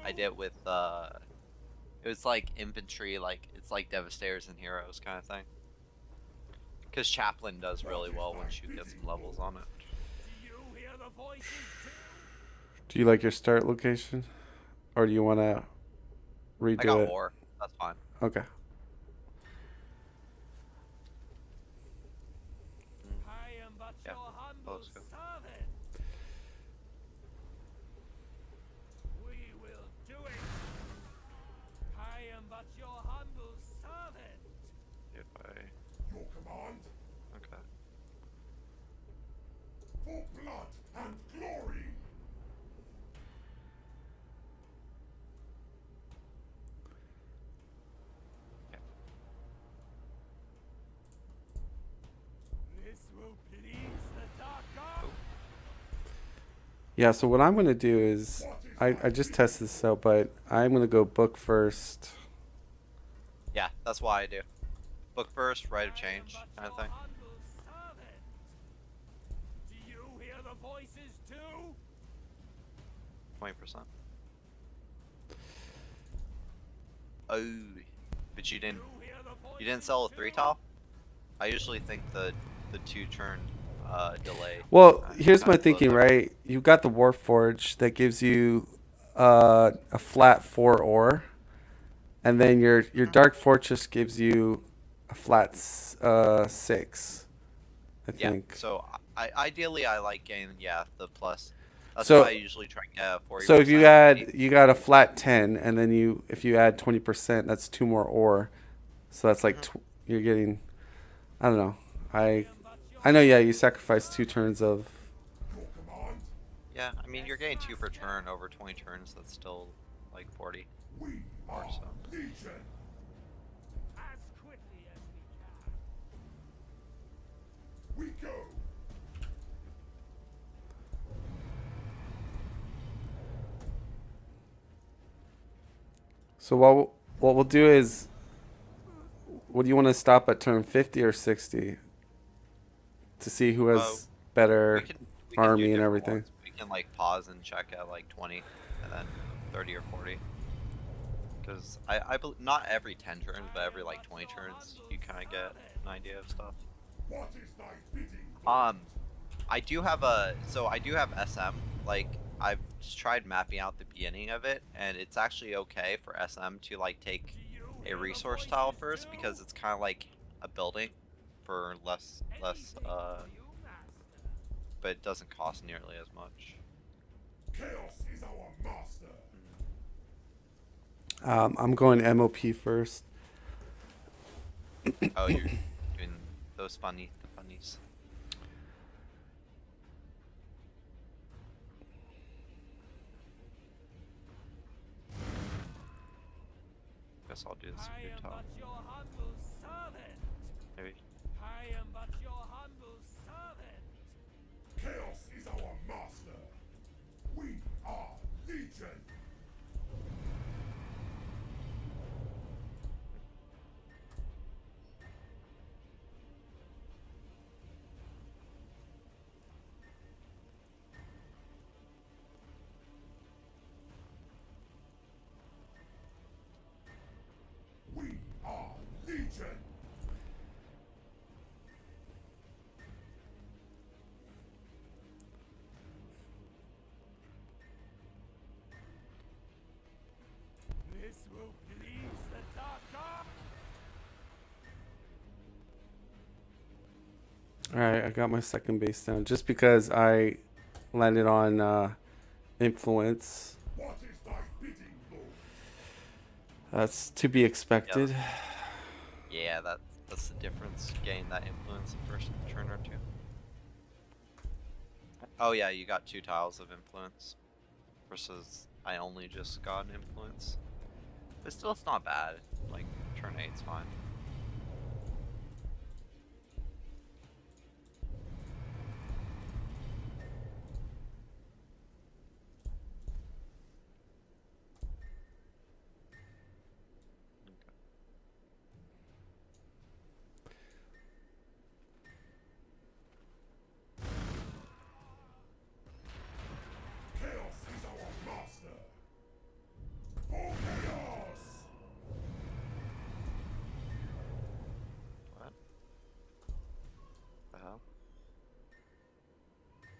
I did with it was like infantry, like it's like Devastators and Heroes kind of thing. Because Chaplain does really well once you get some levels on it. Do you like your start location, or do you want to I redo got it? war. That's fine. Okay. Mm, yeah. Let's go. If I Your command okay. for blood and glory. Yeah. This will please the dark god. Oh, Yeah. So what I'm gonna do is What is I thy just bidding? tested this out, but I'm gonna go book first. yeah. That's why I do. Book first, right of change, kind of thing. Humble servant. Do you hear the voices too? 20%. Oh, but you didn't sell a 3 tile? I usually think the 2 turn delay Well, kind here's my slows thinking, everything. right? You got the Warforge that gives you a flat 4 ore, and then your Mhm. Dark Fortress gives you a flat 6, I Yeah. think. So ideally I like getting the plus. That's why I So usually try and get a so if 40% AP. you got a flat 10, and then if you add 20%, that's 2 more ore. So that's like Mhm. you're getting, I don't know. I know, yeah, you sacrifice 2 turns of. Your command. Yeah, I mean you're getting 2 per turn over 20 turns. That's still like 40 We or are so. legion. As quickly as we can. We go. So what we'll do is, what do you want to stop at turn 50 or 60 to see who Uh, has better we can do army and different everything? ones. We can like pause and check at like 20 and then 30 or 40. Because I believe not every 10 turns, but every like 20 turns, you kind of get an idea of stuff. What is thy bidding, Lord? Um, I do have SM. Like I've just tried mapping out the beginning of it, and it's actually okay for SM to like take Do you a hear the resource tile voices first too? because it's kind of like a building for less Anything for you, master. but it doesn't cost nearly as much. Chaos is our master. Mm. I'm going MOP first. Oh, you're doing those the funnies. Guess I'll do this I blue am tile. but your humble servant. Maybe. I am but your humble servant. Chaos is our master. We are legion. We are legion. This will please the dark god. All right, I got my second base down just because I landed on influence. What is thy bidding, Lord? That's to be Yeah, expected. yeah, that's the difference. Getting that influence the first turn or two. Oh yeah, you got 2 tiles of influence versus I only just got an influence. But still, it's not bad. Like turn 8's fine. Chaos is our master.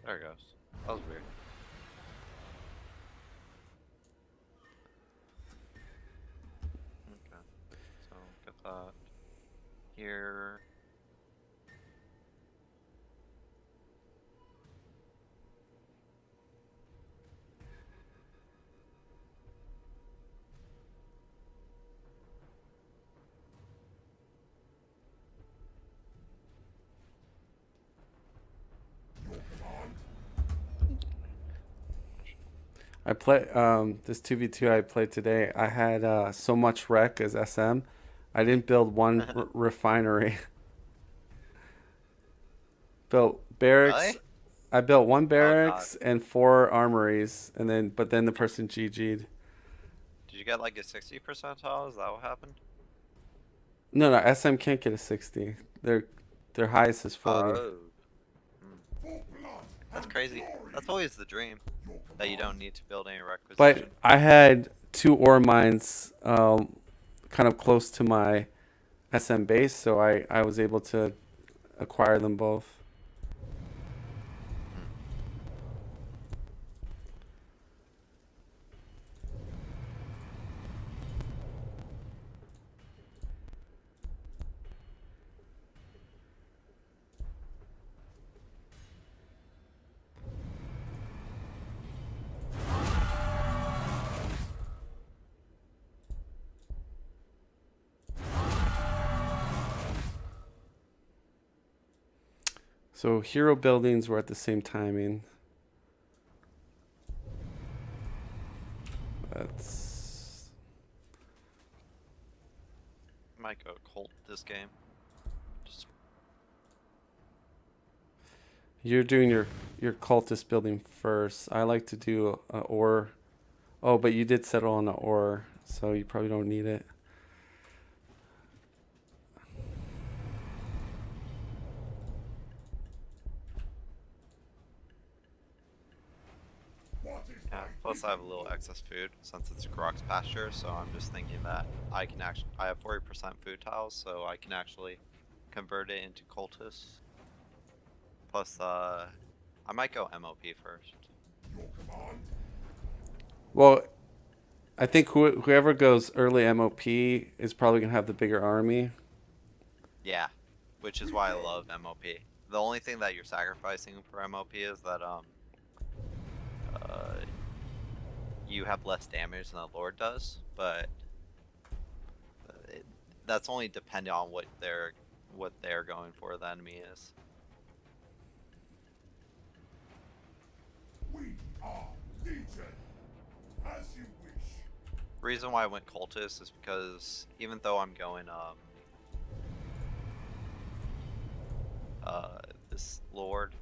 There it goes. That was weird. Okay. So get that here. I play this 2v2 I played today. I had so much rec as SM. I didn't build one refinery. Built barracks. Really? I built one Oh god. barracks and 4 armories, and then the person GG'd. Did you get like a 60 percentile? Is that what happened? No, no, SM can't get a 60. Their highest is 40. Oh. That's crazy. That's always the dream. That you don't need to build any requisition. But I had 2 ore mines kind of close to my SM base, so I was able to acquire them both. So hero buildings were at the same timing. That's Might go Colt this game. Just you're doing your cultist building first. I like to do a ore. Oh, but you did settle on the ore, so you probably don't need it. yeah. Plus, I have a little excess food since it's a Grok's pasture, so I'm just thinking that I can actually. I have 40% food tiles, so I can actually convert it into cultists. Plus, I might go MOP first. Well, I think whoever goes early MOP is probably gonna have the bigger army. Yeah, which is why I love MOP. The only thing that you're sacrificing for MOP is that uh, you have less damage than the Lord does, but that's only dependent on what they're going for. The enemy is. We are Legion. As you wish. Reason why I went cultist is because even though I'm going this Lord,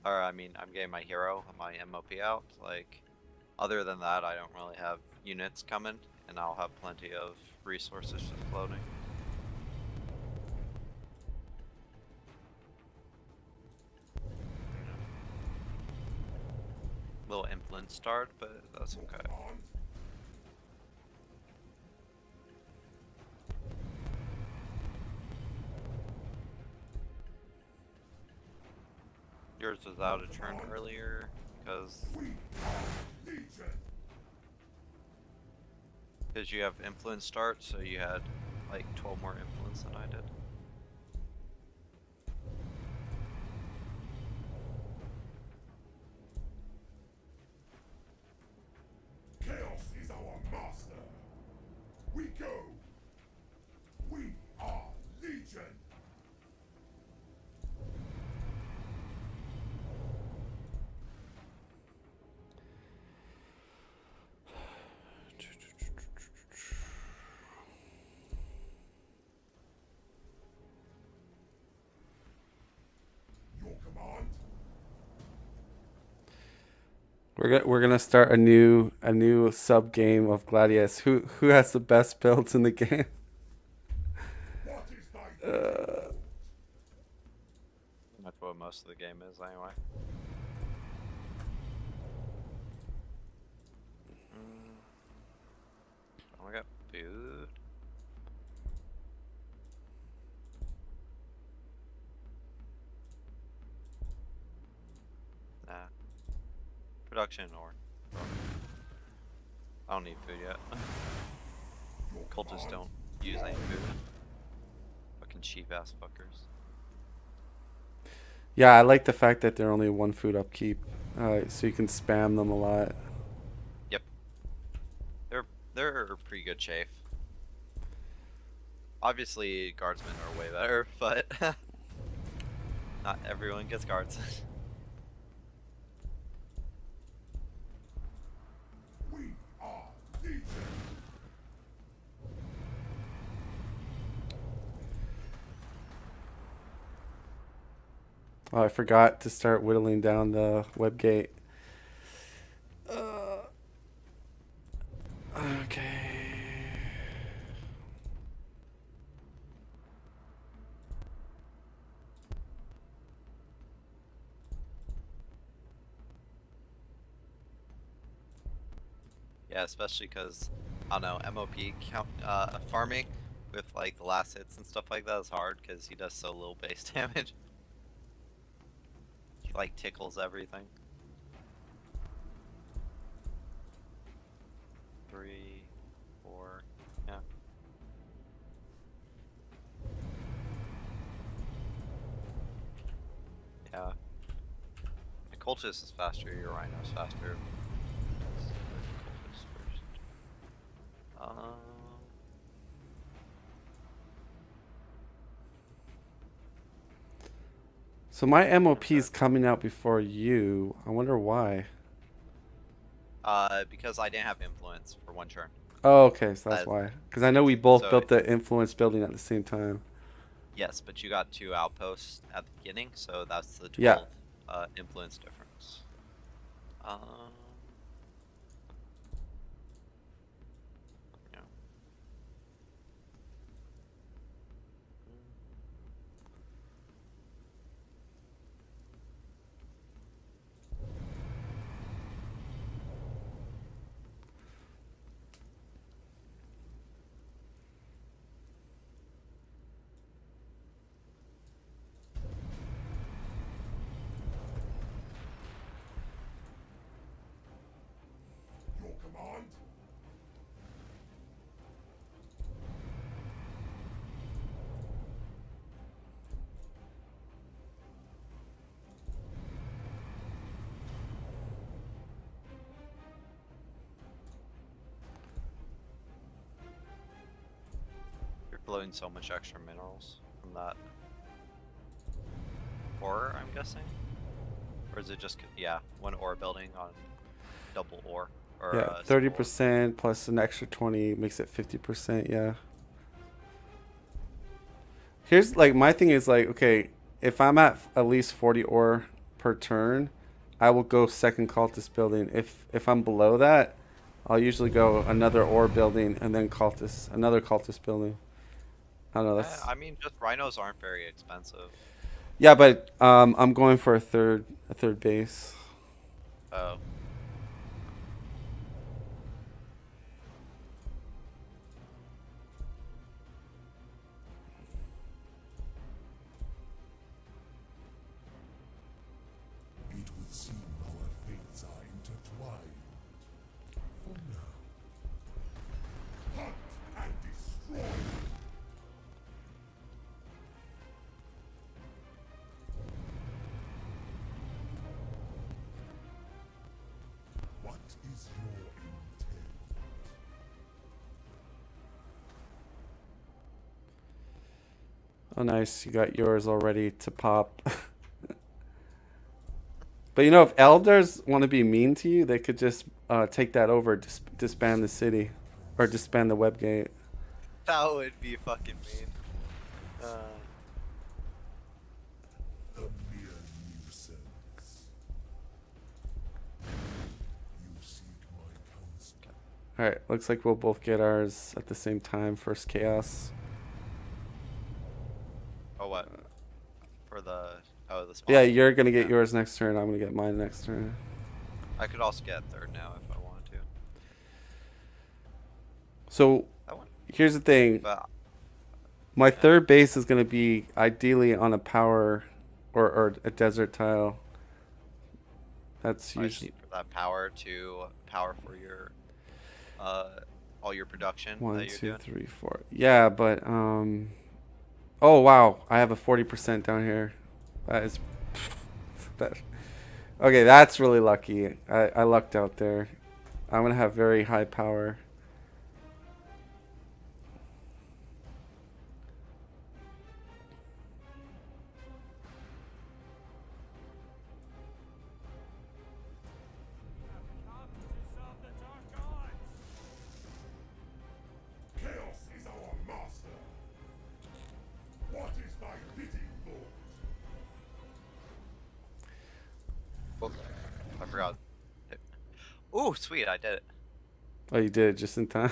or I mean I'm getting my hero, my MOP out, like other than that I don't really have units coming, and I'll have plenty of resources just floating. Little influence start, but that's okay. Yours was out a turn earlier because you have influence start, so you had like 12 more influence than I did. Chaos is our master. We go. We are Legion. Your command. We're gonna start a new sub game of Gladius. Who has the best builds in the game? What is thy That's what most of the game is anyway. Oh, I got food. production or I don't need food yet. Cultists don't use any food. Fucking cheap ass fuckers. Yeah, I like the fact that they're only 1 food upkeep, so you can spam them a lot. Yep. They're pretty good chafe. Obviously, guardsmen are way better, but not everyone gets guards. We are legion. Oh, I forgot to start whittling down the web gate. Okay. Yeah, especially because I don't know, MOP count farming with like the last hits and stuff like that is hard because he does so little base damage. He like tickles everything. 3, 4, yeah. Yeah. The cultist is faster, your rhino's faster. Let's see, where's the cultist first? So my MOP is coming out before you. I wonder why. Because I didn't have influence for 1 turn. Oh, okay, so that's Uh, why. Because I know we both so built the influence building at the same time. Yes, but you got 2 outposts at the beginning, so that's the 12 Yeah. influence difference. Yeah. Your command. You're blowing so much extra minerals from that ore, I'm guessing? Or is it just, yeah, 1 ore building on double ore? Or, Yeah, single ore? 30% plus an extra 20 makes it 50%. Yeah. Here's like my thing is like, okay, if I'm at least 40 ore per turn, I will go second cultist building. If I'm below that, I'll usually go another ore building and then cultist, another cultist building. I don't know. That's I mean, just rhinos aren't very expensive. yeah, but I'm going for a third base. Oh. It would seem our fates are intertwined. For now. Hunt and destroy. What is your intent? Oh, nice. You got yours already to pop. But you know, if elders want to be mean to you, they could just take that over, disband the city, or disband the web gate. That would be fucking mean. A mere nuisance. You seek my counsel. All right, looks like we'll both get ours at the same time. First chaos. Oh, what? For the the spawn? Yeah, you're gonna get yours next turn. I'm gonna get mine next turn. I could also get 3rd now if I wanted to. So I want, here's the thing. but My third base is gonna be ideally on a power or a desert tile. That's I just usually need for that power to power for your all your production one, that you're two, doing. three, four. Yeah, but oh wow, I have a 40% down here. That is that. Okay, that's really lucky. I lucked out there. I'm gonna have very high power. Come to serve the dark gods. Chaos is our master. What is thy bidding, Lord? Oh, I forgot. Oh, sweet, I did it. Oh, you did it just in time.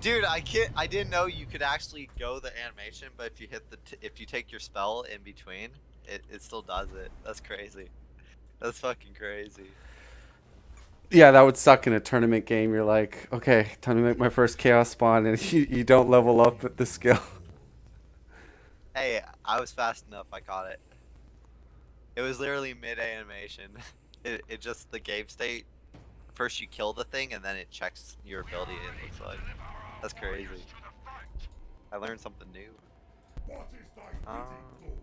Dude, I didn't know you could actually go the animation, but if you hit if you take your spell in between, it still does it. That's crazy. That's fucking crazy. Yeah, that would suck in a tournament game. You're like, okay, time to make my first chaos spawn, and you don't level up at the skill. Hey, I was fast enough. I caught it. It was literally mid animation. It just the game state. First you kill the thing, and then it checks your ability. It looks like that's crazy. I learned something new. What is thy bidding, Lord?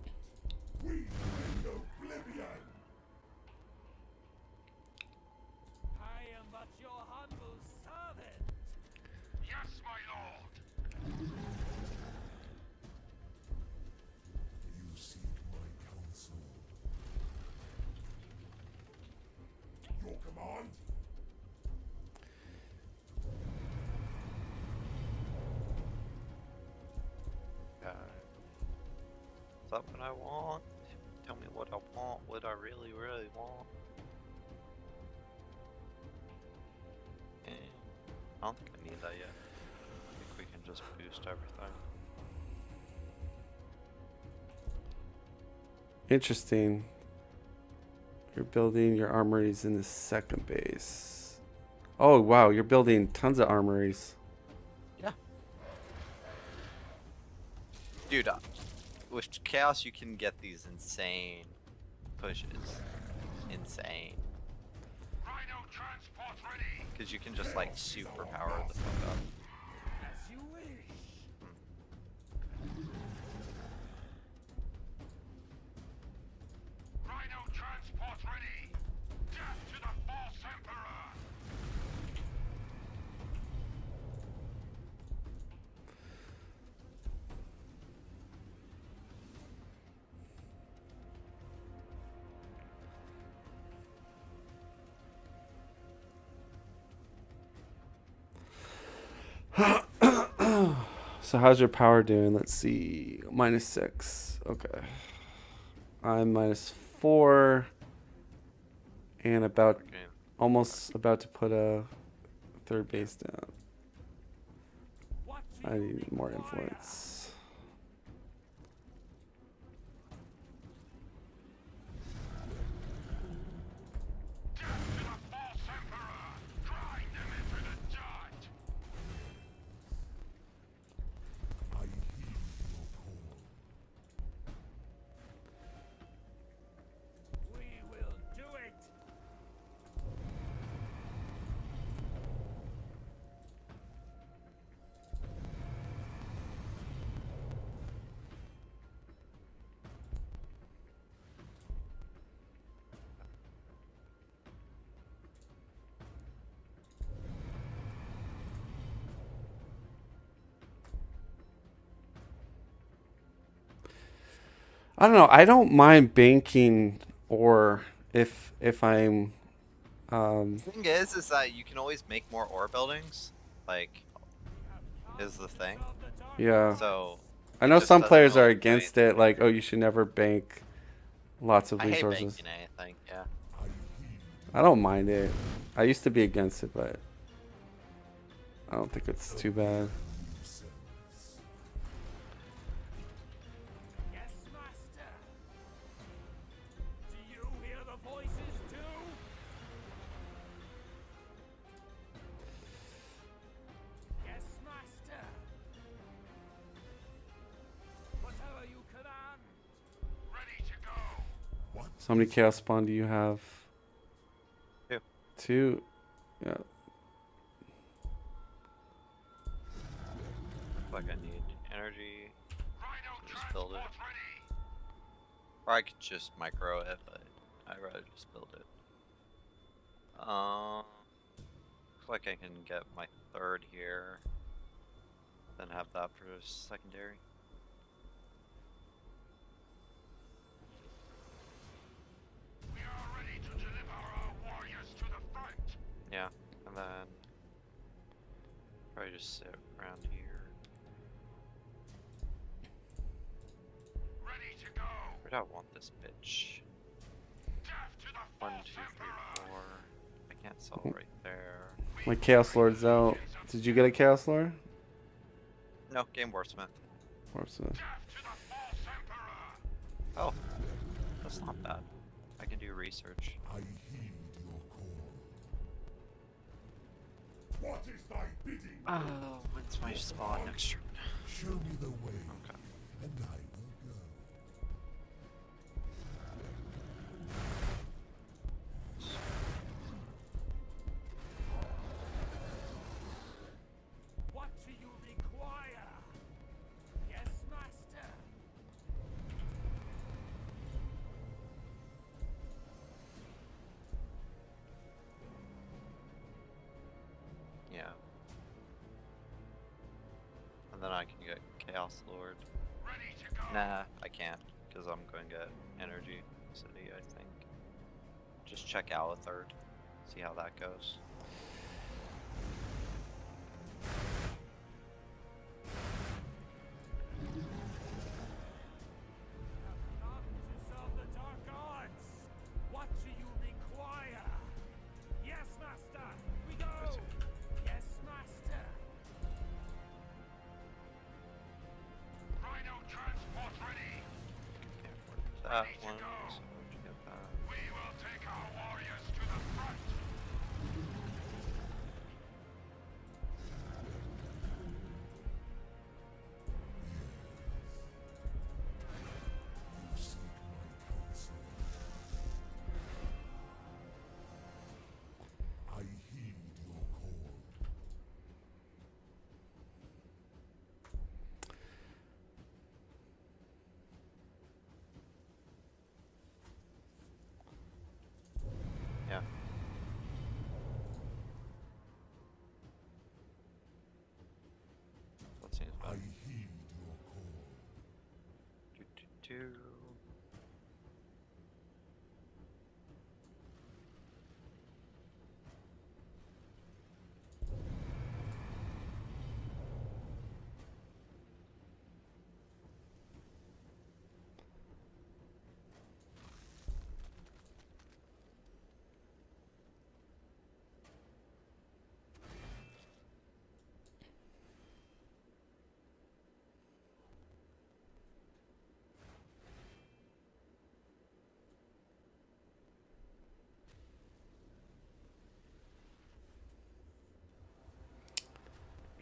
We bring oblivion. I am but your humble servant. Yes, my lord. You seek my counsel. Your command? Is that what I want? Tell me what I want. What I really, really want. Eh, I don't think I need that yet. I think we can just boost everything. Interesting. You're building your armories in the second base. Oh wow, you're building tons of armories. Yeah. Dude, with chaos you can get these insane pushes. Insane. Rhino transport ready. Because you can just like super power the fuck up. As you wish. Rhino transport ready. Death to the false emperor. So how's your power doing? Let's see. -6. Okay. I'm -4 and Okay. almost about to put a third base down. What do I you need more require? influence. Death to the false emperor. Grind them into the dirt. I heed your call. We will do it. I don't know. I don't mind banking or if I'm The thing is that you can always make more ore buildings. Like, is the thing. Serve the dark yeah. So I it know just some doesn't players are really do against anything. it, like, oh, you should never bank lots of I hate resources. banking anything. Yeah. I heed. I don't mind it. I used to be against it, but I don't think it's too bad. Sense. Yes, master. Do you hear the voices too? Yes, master. Whatever you command. Ready to go. What? So how many chaos spawn do you have? 2. 2. Yeah. Like I need energy. So just build it. Or I could just micro it, but I'd rather just build it. Looks like I can get my 3rd here. Then have that for secondary. We are ready to deliver our warriors to the front. Yeah, and then probably just sit around here. Ready to go. Where do I want this bitch? Death to the 1, false 2, 3, emperor. 4. I can't sell right there. My chaos lord's out. Did you get a chaos lord? No, game wordsmith. Warsmith. Death to the false emperor. Oh, that's not bad. I can do research. I heed your call. What is thy bidding? Oh, when's my spawn next turn? Show me the way, Okay. and I will go. What do you require? Yes, master. Yeah. And then I can get Chaos Lord. Ready to go. Nah, I can't, because I'm going to get Energy City, I think. Just check out a 3rd. See how that goes. Come to serve the dark gods. What do you require? Yes, master. We go. Yes, master. Rhino transport ready. Can't afford that one, so I have to get that. We will take our warriors to the front. You seek my counsel. I heed your call. Yeah. That seems I bad. heed your call. Do, do, do.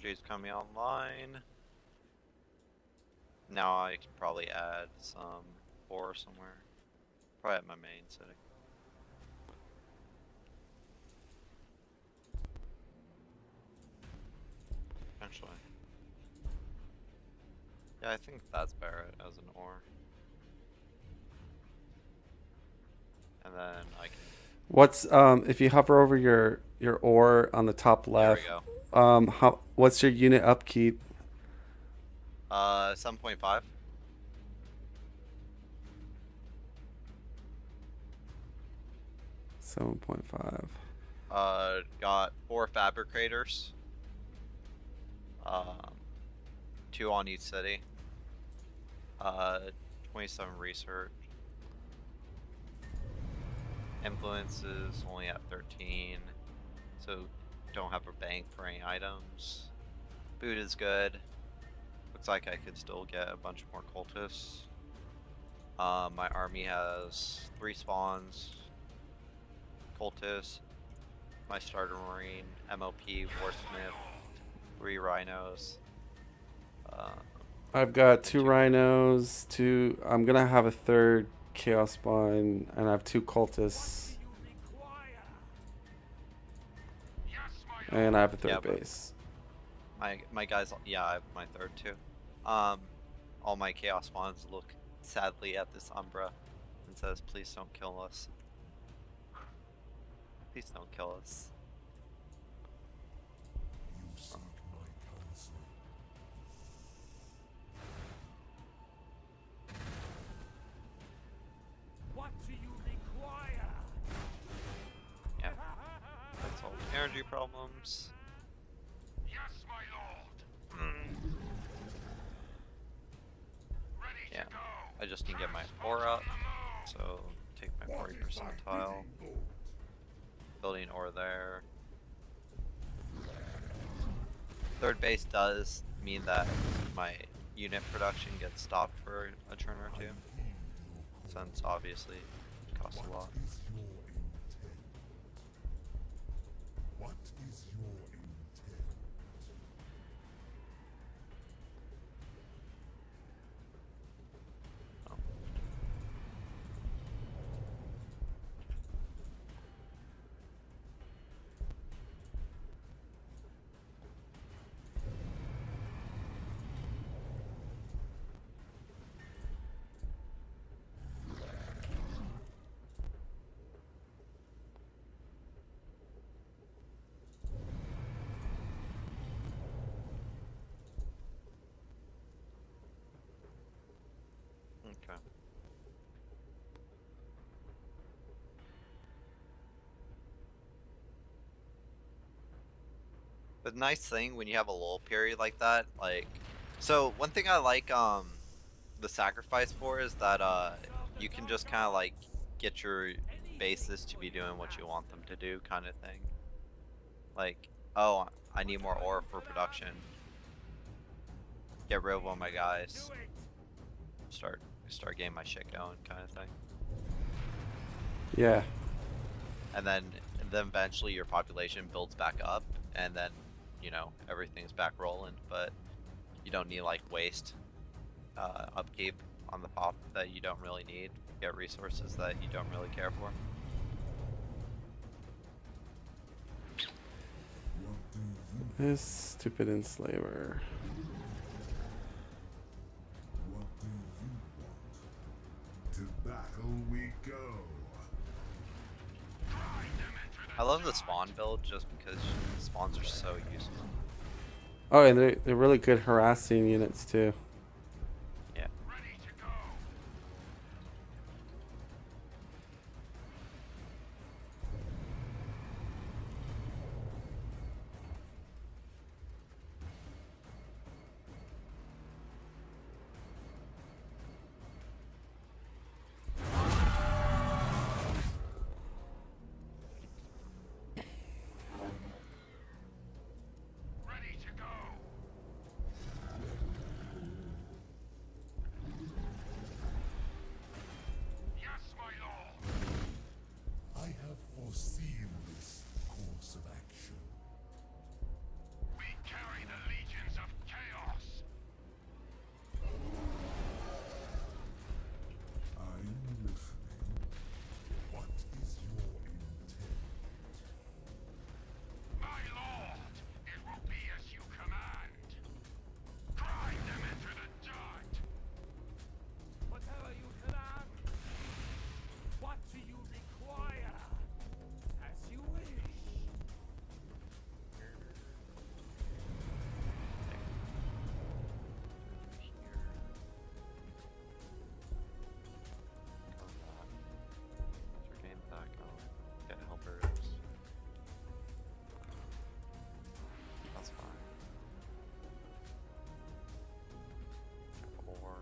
Jay's coming online. Now I can probably add some ore somewhere. Probably at my main city. Actually. Yeah, I think that's better as an ore. And then I can. What's if you hover over your ore on the top There left? we go. What's your unit upkeep? 7.5. $7.5. Got 4 fabricators. 2 on each city. 27 research. Influence is only at 13, so don't have a bank for any items. Food is good. Looks like I could still get a bunch more cultists. My army has 3 spawns, cultists, my starter marine, MOP, warsmith, 3 rhinos. I've got 2 2 rhinos. 2. I'm gonna have a 3rd chaos spawn, and I have 2 cultists, You require. and I have a third Yeah, but- base. My guys, yeah, I have my third too. All my chaos spawns look sadly at this Umbra and says, "Please don't kill us. Please don't kill us." You seek my counsel. What do you require? Yeah, that's all energy problems. Yes, my lord. Ready Yeah, to go. I just need to get my ore up, so take my What 40 is thy percentile, bidding, Lord? building ore there. Third base does mean that my unit production gets stopped for a turn or two, since obviously it costs a lot. What is your intent? What is your intent? Oh. Okay. The nice thing when you have a lull period like that, like, so one thing I like the sacrifice for is that you can just kind of like get your bases to be doing what you want them to do, kind of thing. Like, oh, I need more ore for production. Get rid of one of my guys. Start getting my shit going, kind of thing. Yeah. And then eventually your population builds back up, and then you know everything's back rolling. But you don't need like waste upkeep on the pop that you don't really need. Get resources that you don't really care for. What do you This stupid enslaver. What do you want? To battle we go. I love the spawn build just because spawns are so useful. Oh, and they're really good harassing units too. Yeah. Ready to go. Ready to go. Yes, my lord. I have foreseen this course of action. We carry the legions of chaos. I am listening. What is your intent? My lord, it will be as you command. Grind them into the dirt. Whatever you command. What do you require? As you wish. Regain back on. Get helpers. That's fine. Or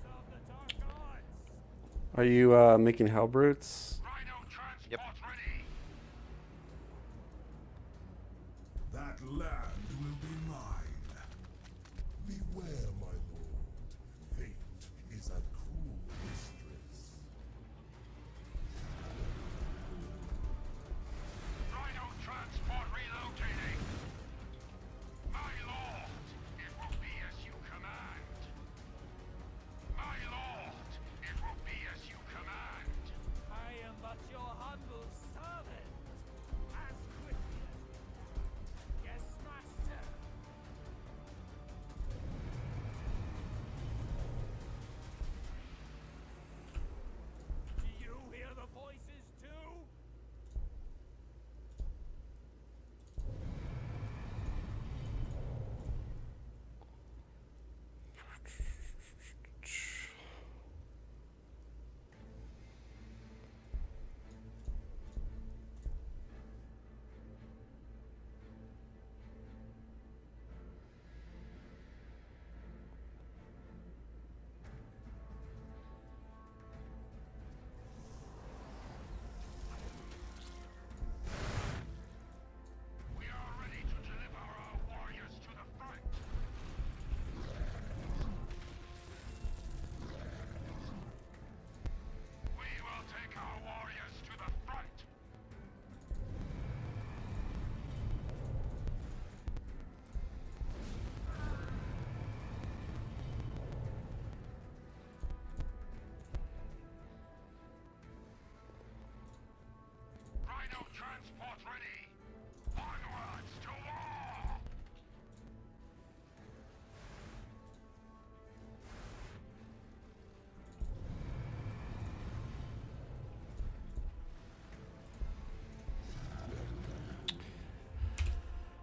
Serve the dark gods. Are you making hell brutes? Rhino transport Yep. ready. That land will be mine. Beware, my lord. Fate is a cruel mistress.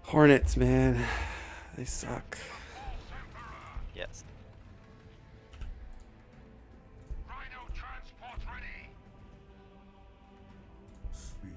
Hornets, man. They suck. Yes. Rhino transport ready. Speak.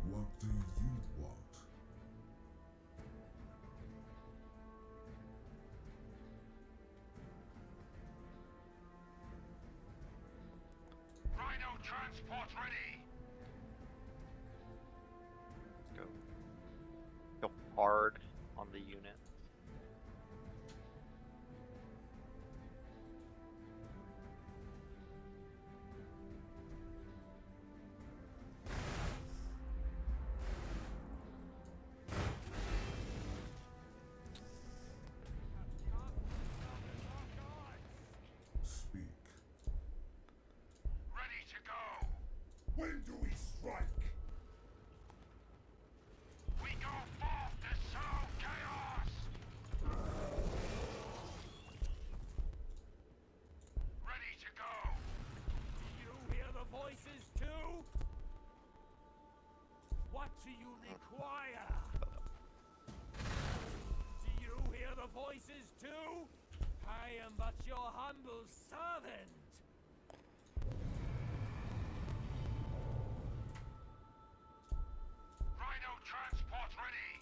What do you want? Rhino transport ready. Go. Go hard on the unit. Speak. Ready to go. When do we strike? We go forth to sow chaos. Ready to go. Do you hear the voices too? What do you require? Do you hear the voices too? I am but your humble servant. Rhino transport ready.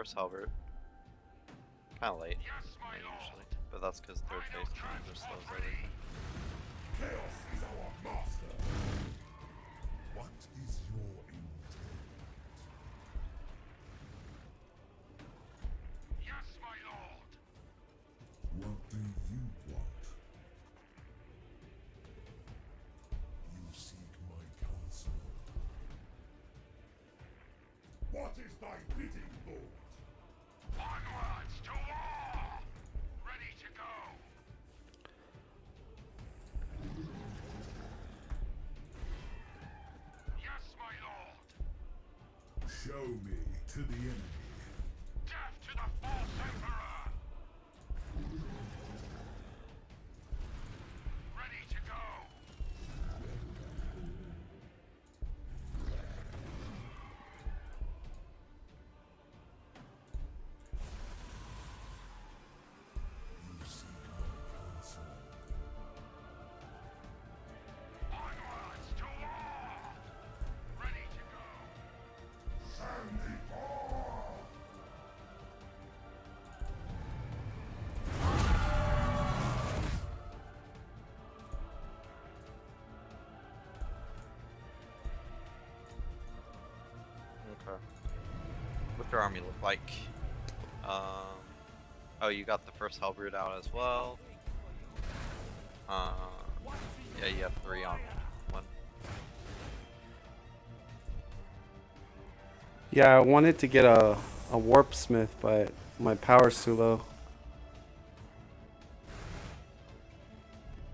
first halberd. Kind of late, Yes, my usually, lord. but that's because third phase kind of just slows everything. Chaos is our master. What is your intent? Yes, my lord. What do you want? You seek my counsel. What is thy bidding, Lord? Onwards to war! Ready to go! Yes, my lord! Show me to the enemy. Death to the false emperor! Ready to go! You seek my counsel. Onwards to war! Ready to go! Okay. What's your army look like? Oh, you got the first halberd out as well. Yeah, you have 3 on one. Yeah, I wanted to get a warp smith, but my power's too low.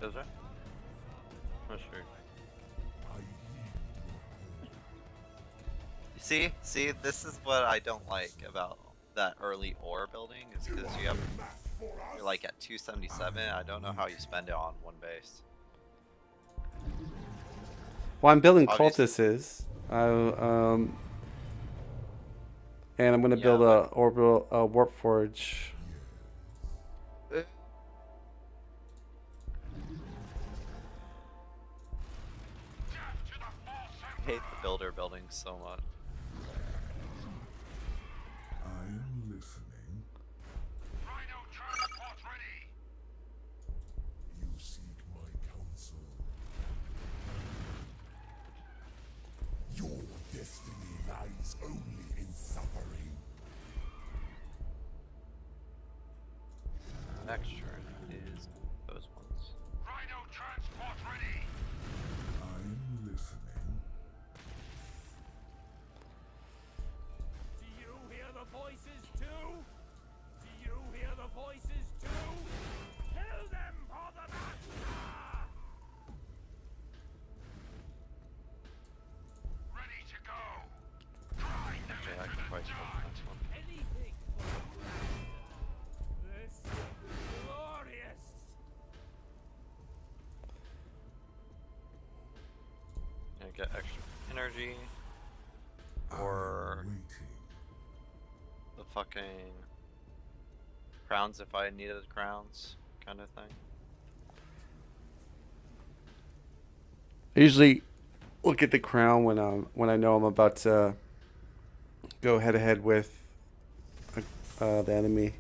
Is there? Oh, sure. I heed See, this is what I don't like about that early ore building is because you have you're like at 277. I don't know how you spend it on one base. Well, I'm building Obviously- cultists. And I'm gonna Yeah, build but- a orbital warp forge. Death to the false I hate the builder building so much. I am listening. Rhino transport ready! You seek my counsel. Your destiny lies only in suffering. Next turn is those ones. Rhino transport ready! I am listening. Do you hear the voices too? Do you hear the voices too? Kill them for the master! Ready to go! Grind them Actually, I into can the probably take the dirt! next one. Anything for the master! This is glorious! I get extra energy. I Or am waiting. the fucking crowns if I needed crowns, kind of thing. I usually look at the crown when I know I'm about to go head to head with the enemy.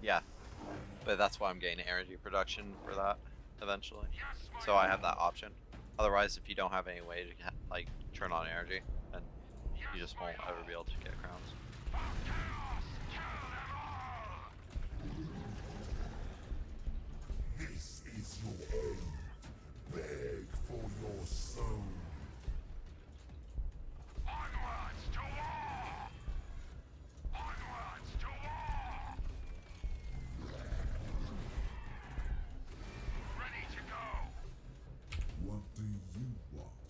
Yeah, but that's why I'm getting energy production for that eventually. Yes, my So I have that option. Otherwise, if you don't have any way to like turn on energy, then you just won't ever be able to get crowns. For chaos! Kill them all! This is your end. Beg for your soul. Onwards to war! Onwards to war! Ready to go! What do you want?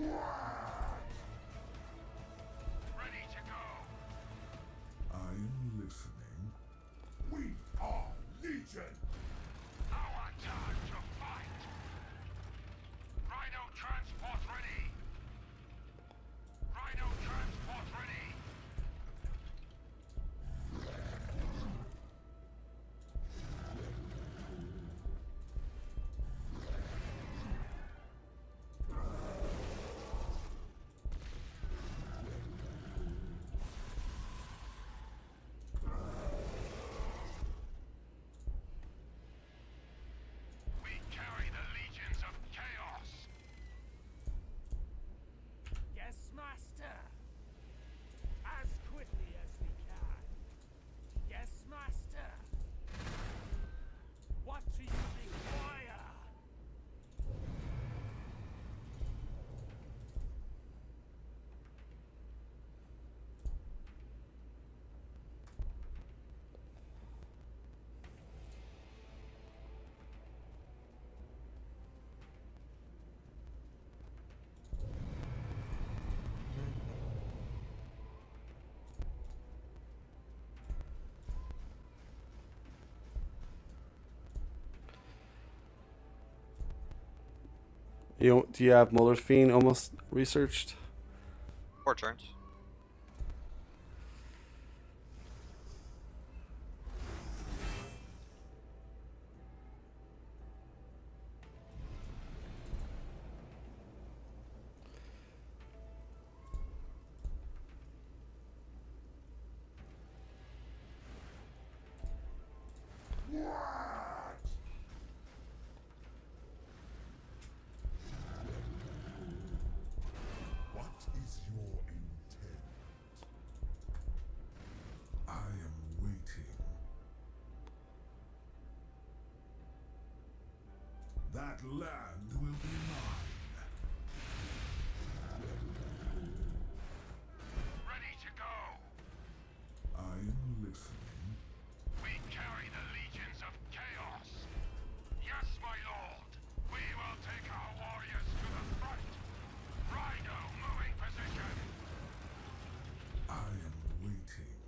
Ready to go. I'm listening. We are Legion. Our time to fight. Rhino transport ready. Rhino transport ready. We carry the legions of chaos. Yes, Master. As quickly as we can. Yes, Master. What do you require? Do you have Muller's Fiend almost researched? 4 turns. What is your intent? I am waiting. That land will be mine. Ready to go. I am listening. We carry the legions of chaos. Yes, my lord. We will take our warriors to the front. Rhino moving position. I am waiting.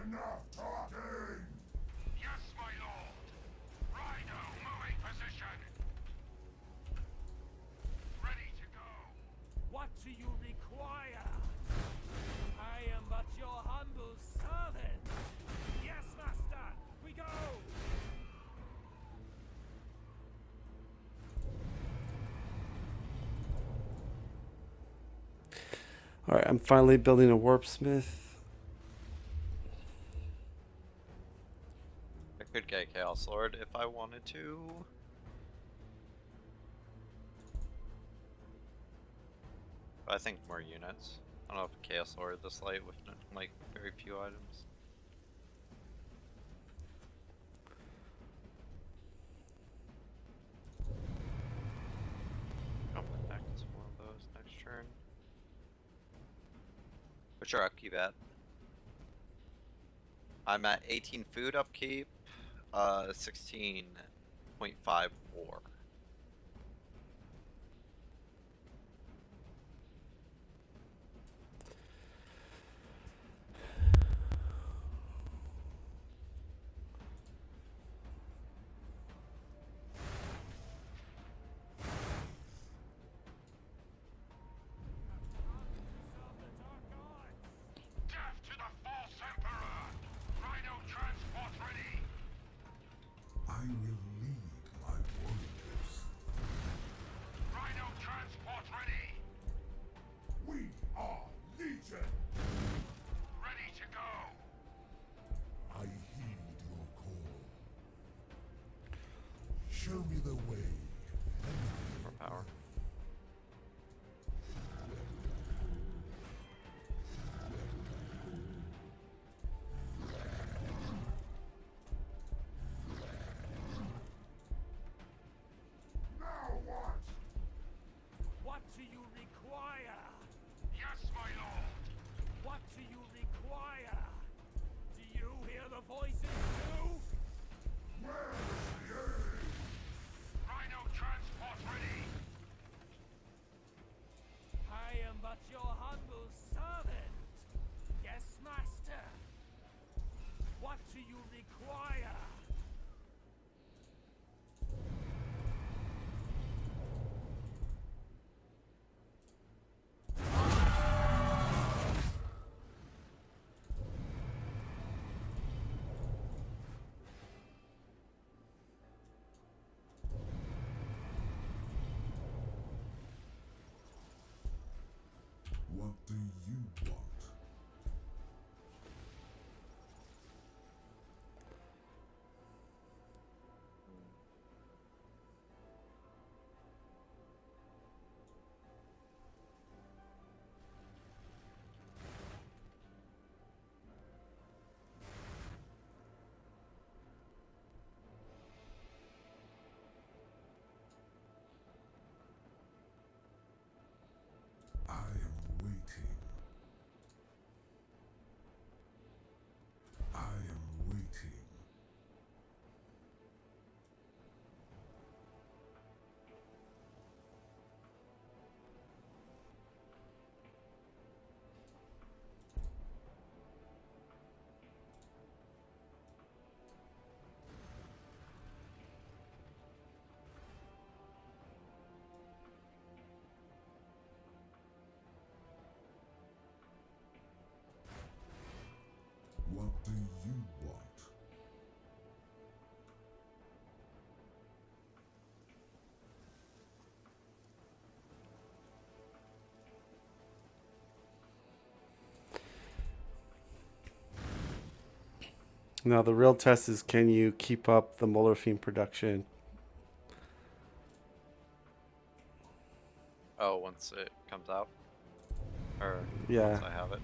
Enough talking! Yes, my lord. Rhino moving position. Ready to go. What do you require? I am but your humble servant. Yes, master. We go. All right, I'm finally building a warp smith. I could get Chaos Lord if I wanted to. But I think more units. I don't know if Chaos Lord this light with like very few items. Coming back to one of those next turn. What's your upkeep at? I'm at 18 food upkeep, 16.5 war. Death to the false emperor. Rhino transport ready. I will lead my warriors. Rhino transport ready. We are Legion. Ready to go. I heed your call. Show me the way. More power. Now what? What do you require? Yes, my lord. What do you require? Do you hear the voices too? require? What do you want? I am waiting. I am waiting. What do you want? Now the real test is, can you keep up the Molorphine production? Oh, once it comes out? Or Yeah. once I have it?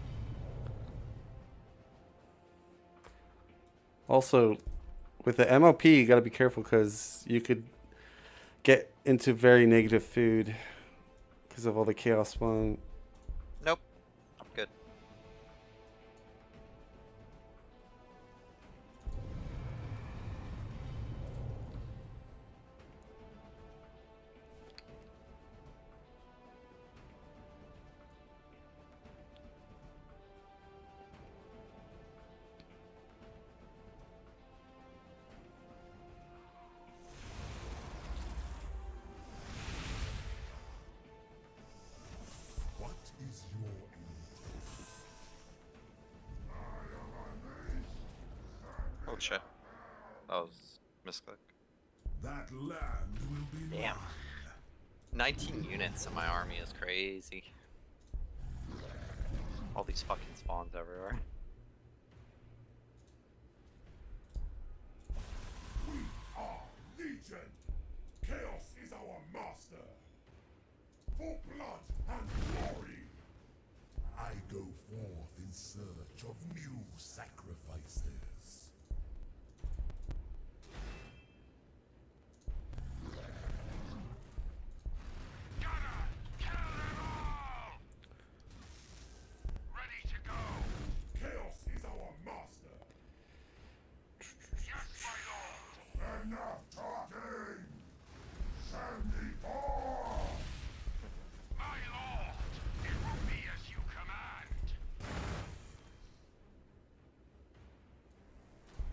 Also, with the MOP, you got to be careful because you could get into very negative food because of all the chaos one. Nope. I'm good. What is your intent? Oh shit. That was misclick. That land will be Damn. mine. 19 units in my army is crazy. All these fucking spawns everywhere. We are Legion. Chaos is our master. For blood and glory, I go forth in search of new sacrifices. Gunner, kill them all! Ready to go. Chaos is our master. Yes, my lord. Enough talking! Send me forth! My lord, it will be as you command.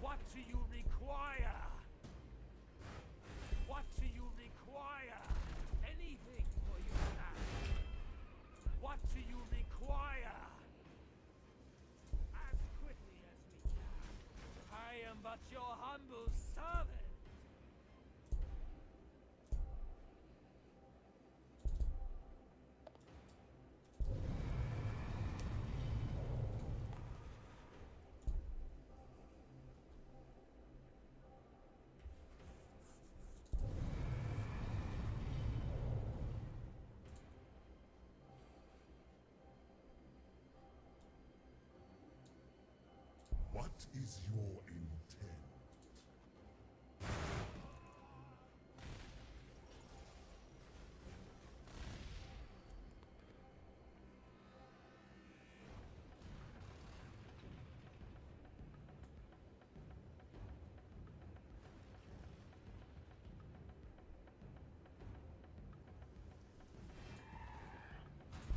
What do you require? What do you require? Anything for your land. What do you require? As quickly as we can. I am but your humble servant. What is your intent?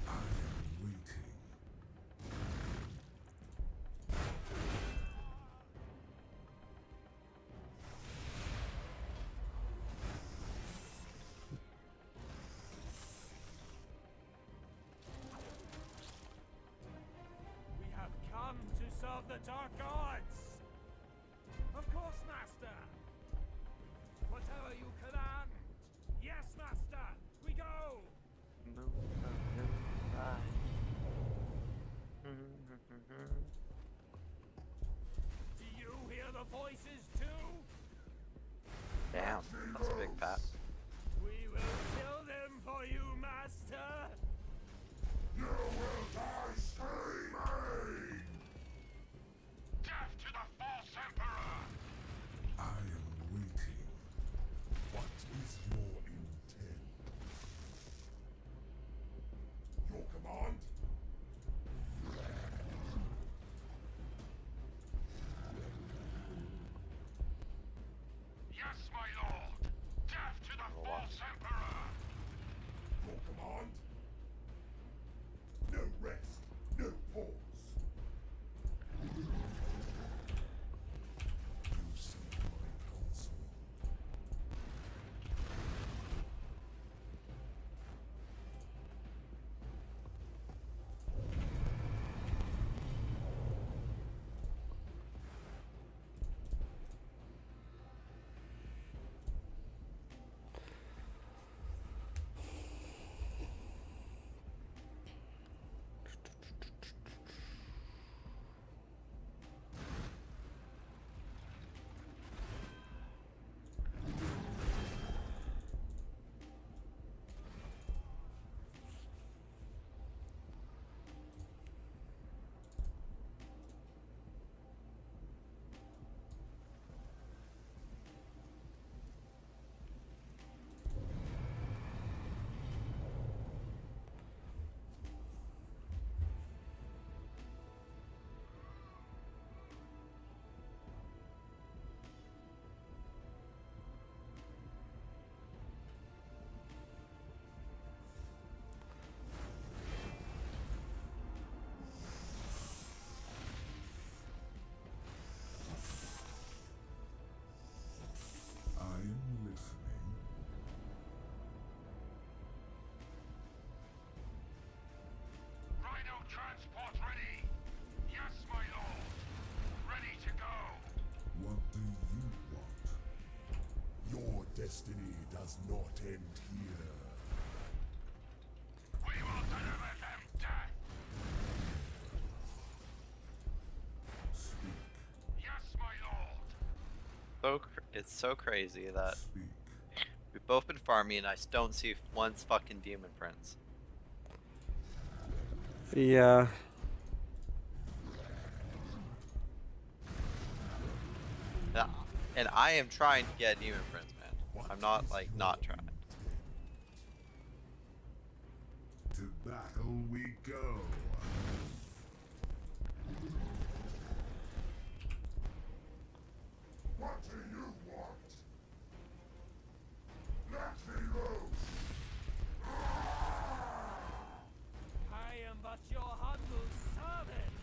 I am waiting. of the Dark Gods! Of course, Master! Whatever you command! Yes, Master! We go! Do you hear the voices too? Damn, that's a big pat. We will kill them for you, Master! You will die screaming! Death to the false Emperor! I am waiting. What is your intent? Your command? Yes, my lord! Death to the false Emperor! Your command? No rest, no pause. You seek my counsel. I am listening. Rhino transport ready! Yes, my lord! Ready to go! What do you want? Your destiny does not end here. We will deliver them death! Speak. Yes, my lord! It's so crazy that Speak. we've both been farming and I don't see one's fucking demon prince. Yeah. Yeah, and I am trying to get demon prince, man. I'm not like not trying. To battle we go. What do you want? Let me loose! I am but your humble servant!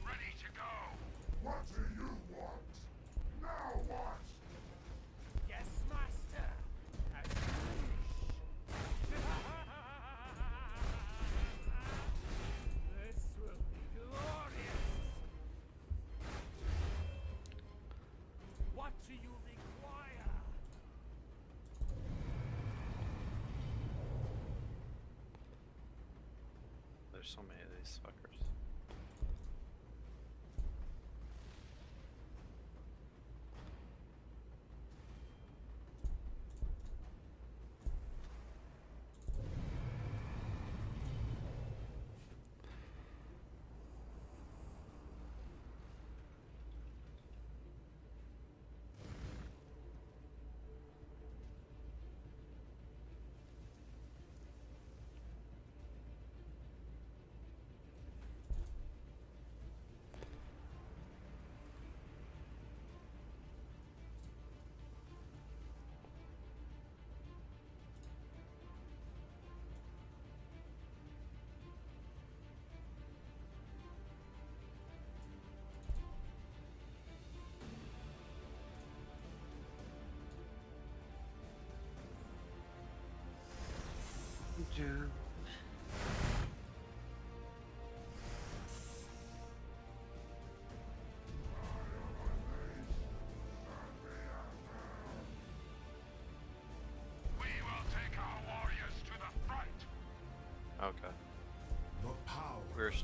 Ready to go! What do you want? Now what? Yes, master! As you wish! This will be glorious! What do you require? There's so many of these fuckers.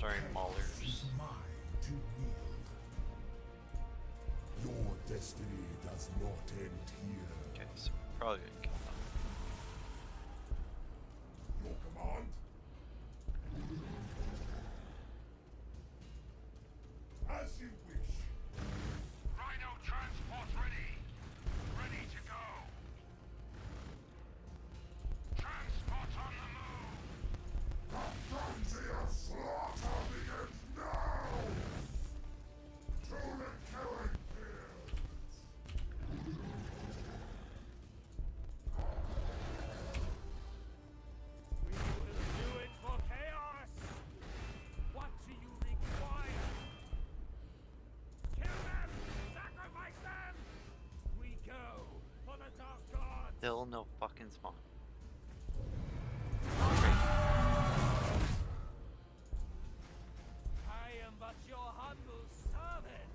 starting maulers. Is mine to wield. Your destiny does not end here. Okay, so probably gonna kill them. Your command? As you wish. Rhino transport ready. Ready to go. Transport on the move. The frontier slaughter begins now! To the killing fields! We will do it for chaos. What do you require? Kill them! Sacrifice them! We go for the dark gods. Still no fucking spawn. I am but your humble servant.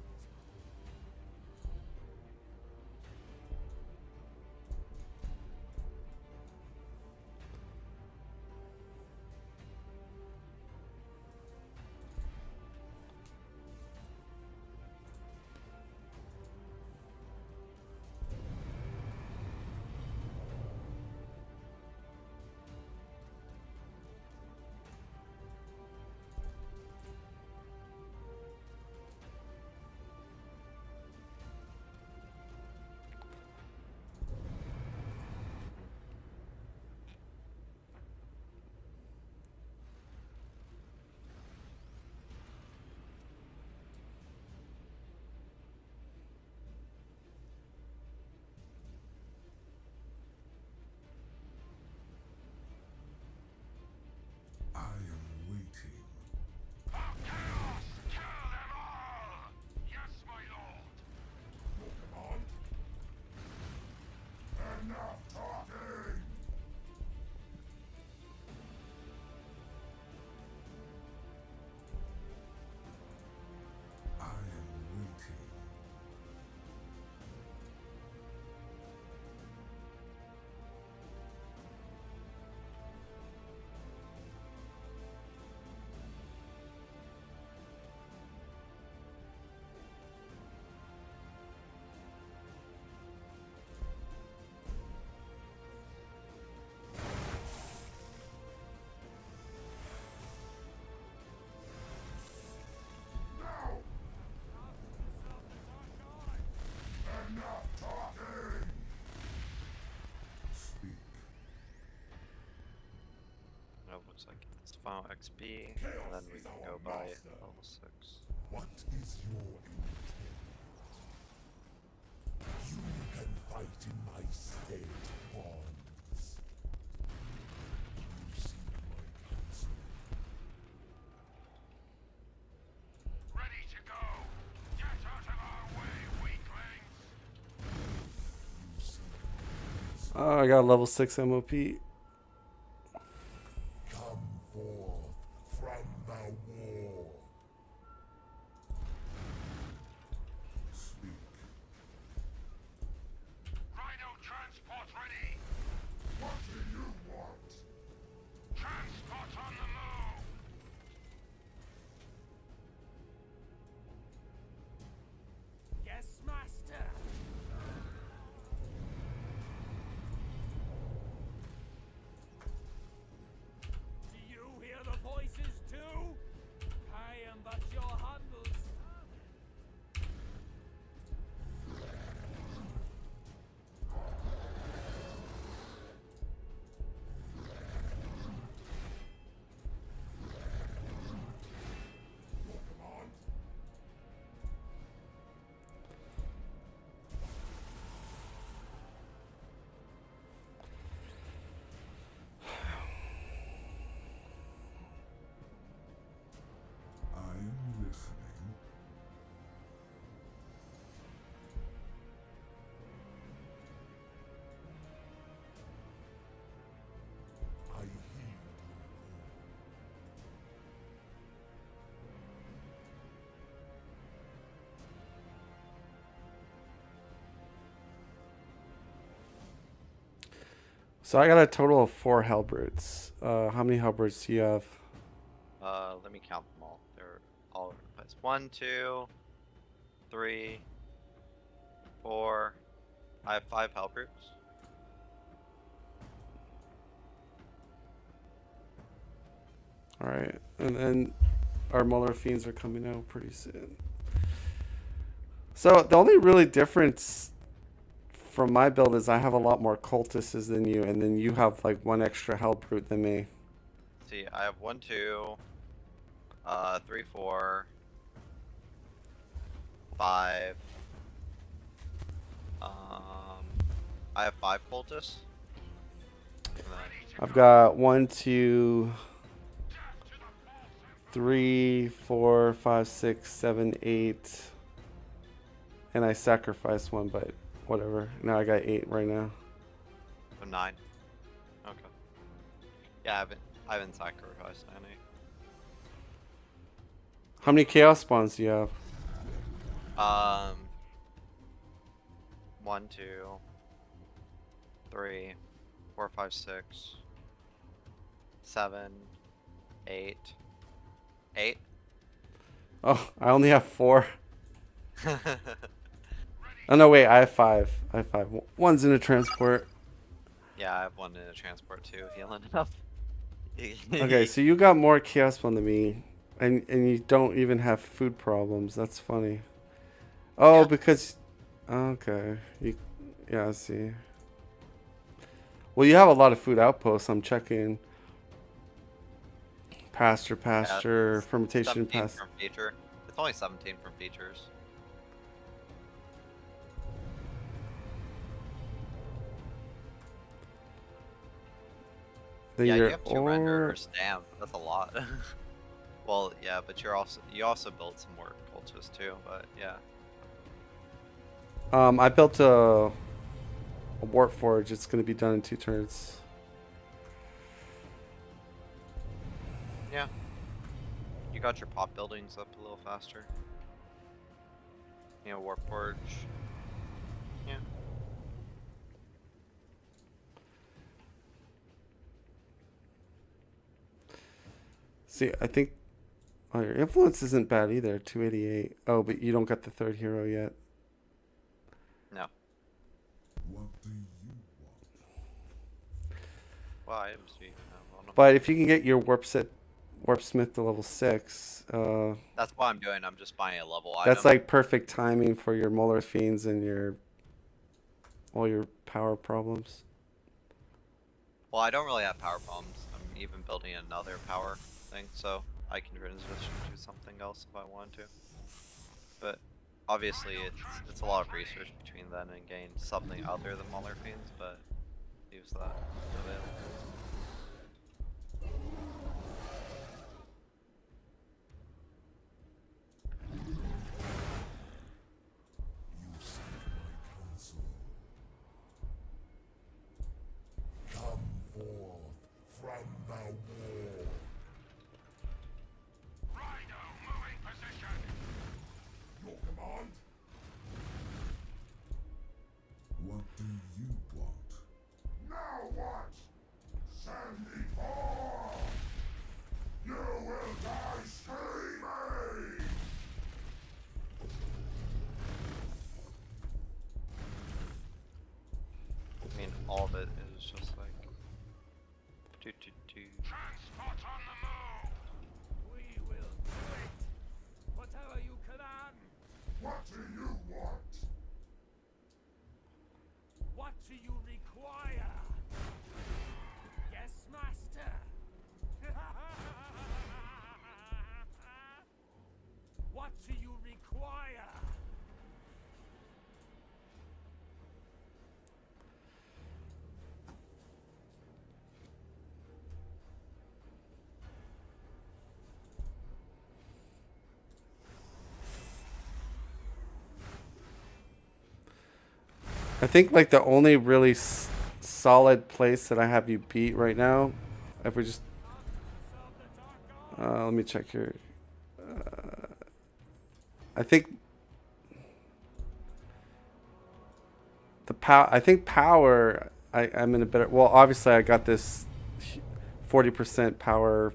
I am waiting. For chaos, kill them all. Yes, my lord. Your command? Enough talking! I am waiting. Now! Enough talking! Speak. That looks like it's the final XP, and then we can go by level 6. What is your intent? You can fight in my stead, pawns. You seek my counsel. Ready to go. Get out of our way, weaklings. You seek my counsel. Oh, I got a level 6 MOP. Come forth from the war. Speak. Rhino transport ready. What do you want? Transport on the move. Yes, master. Do you hear the voices too? I am but your humble servant. Your command? I am listening. I heed your call. So I got a total of 4 halberds. How many halberds do you have? Let me count them all. They're all over the place. 1, 2, 3, 4. I have 5 help groups. All right, and then our Muller fiends are coming out pretty soon. So the only really difference from my build is I have a lot more cultists than you, and then you have like 1 extra hell brute than me. See, I have 1, 2, 3, 4, 5. I have 5 cultists. And then I've got 1, 2, 3, 4, 5, 6, 7, 8, and I sacrificed 1, but whatever. Now I got 8 right now. 9. Okay. Yeah, I haven't sacrificed any. How many chaos spawns do you have? 1, 2, 3, 4, 5, 6, 7, 8. 8. Oh, I only have 4. Oh no, wait, I have 5. I have 5. One's in a transport. Yeah, I have 1 in a transport too, healing up. Okay, so you got more chaos spawn than me, and you don't even have food problems. That's funny. Oh, Yeah. because okay, yeah, I see. Well, you have a lot of food outposts. I'm checking. Pasture, fermentation, 17 from feature. It's only 17 from features. Then Yeah, you your have 2 renderers. Damn, that's a lot. Well, yeah, but you also built some more cultists too. But yeah. I built a warp forge. It's gonna be done in 2 turns. Yeah. You got your pop buildings up a little faster. You know, warp forge. Yeah. See, I think your influence isn't bad either. 288. Oh, but you don't got the 3rd hero yet. No. What do you want? Well, items do you have on them? But if you can get your warp smith to level 6, That's what I'm doing. I'm just buying a level that's item. like perfect timing for your Muller fiends and all your power problems. Well, I don't really have power problems. I'm even building another power thing, so I can transition to something else if I want to. But obviously, it's a lot of research between then and getting something other than Muller fiends, but use that available. You seek my counsel. Come forth from the war. Rhino moving position. Your command? What do you want? Now what? Send me forth! You will die screaming! I mean, all of it is just like Transport on the move. We will do it. Whatever you command. What do you want? What do you require? Yes, master. What do you require? I think like the only really solid place that I have you beat right now, if we just let me check here. I think I think power. I'm in a better. Well, obviously I got this 40% power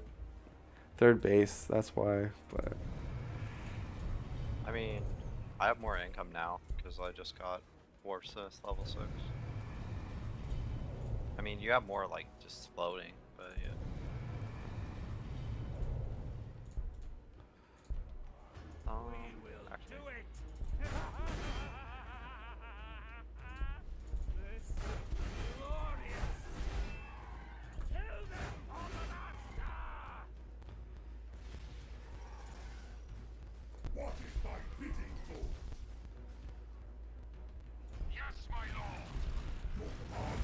third base. That's why. But I mean, I have more income now because I just got Warp Sis level 6. I mean, you have more like just floating, but yeah. Actually, Do it! This is glorious! Kill them for the master! What is thy bidding for? Yes, my lord! Your command?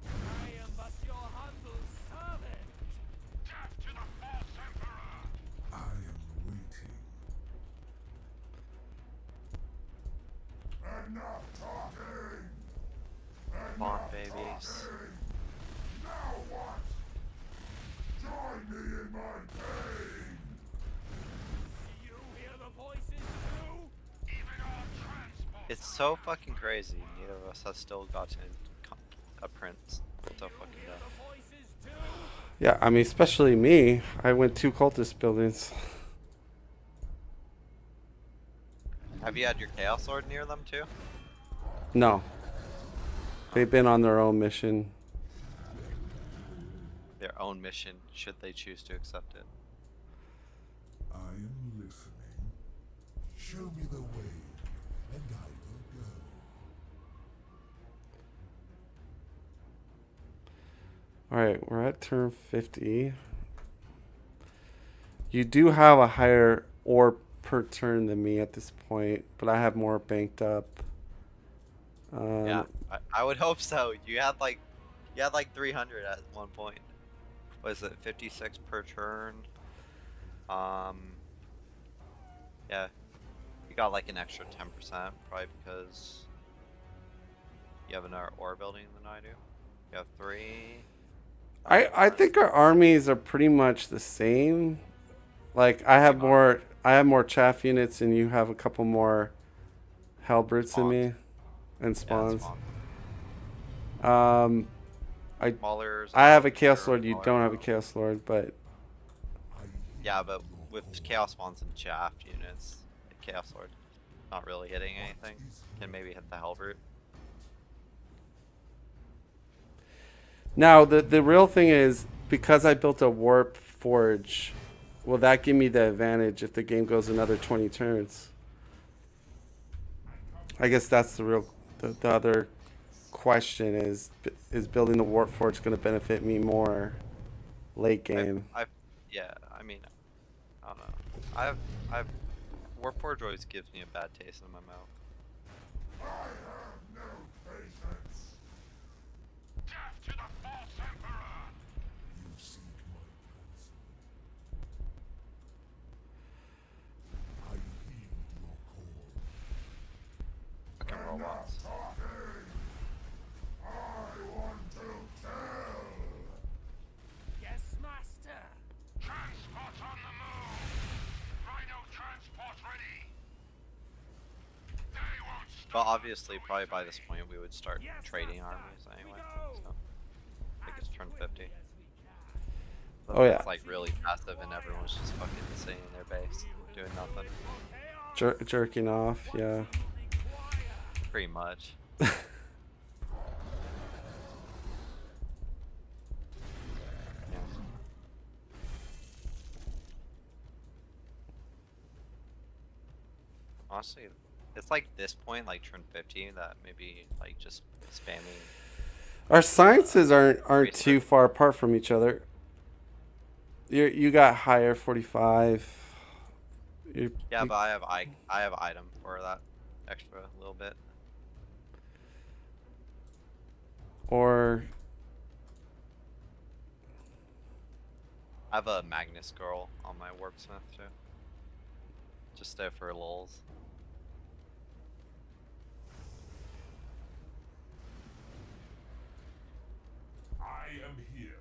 I am but your humble servant! Death to the false emperor! I am waiting. Enough talking! come on, Enough babies. talking! Now what? Join me in my pain! Do you hear the voices too? Even our transport! It's so fucking crazy. Neither of us has still gotten a prince. It's so fucking Hear dumb. the voices too? yeah, I mean, especially me. I went 2 cultist buildings. Have you had your Chaos Sword near them too? No, they've been on their own mission. Their own mission, should they choose to accept it. I am listening. Show me the way, and I will go. Alright, we're at turn 50. You do have a higher ore per turn than me at this point, but I have more banked up. Yeah, I would hope so. You had like 300 at one point. Was it 56 per turn? Yeah, you got like an extra 10% probably because you have another ore building than I do. You have 3. I think our armies are pretty much the same. Like I have more chaff units and you have a couple more halberds than me and spawns. Maulers, I have a chaos sure, lord. You don't have a chaos lord, but yeah, but with chaos spawns and chaff units, the chaos lord not really hitting anything. Can maybe hit the halberd. now the real thing is because I built a warp forge, will that give me the advantage if the game goes another 20 turns? I guess that's the real the other question is building the warp forge going to benefit me more late game? Yeah, I mean, I don't know. I've Warforged always gives me a bad taste in my mouth. I have no patience. Death to the false emperor! You seek my counsel. I heed your call. Fucking robots. Talking. I want to tell. Yes, master! Transport on the move! Rhino transport ready! They won't stop! But obviously, probably by this point, we would start Yes, trading master. armies anyway. We go. So I think it's turn 50. But Oh, yeah. It's like really passive, and everyone's just fucking sitting in their base doing nothing. Jerking off, yeah. Pretty much. Yeah. Honestly, it's like this point, like turn 50, that maybe like just spamming. Our sciences aren't research. too far apart from each other. You got higher 45. Yeah, but I have item for that extra little bit. Or I have a Magnus girl on my worksmith too. Just there for lulz. I am here.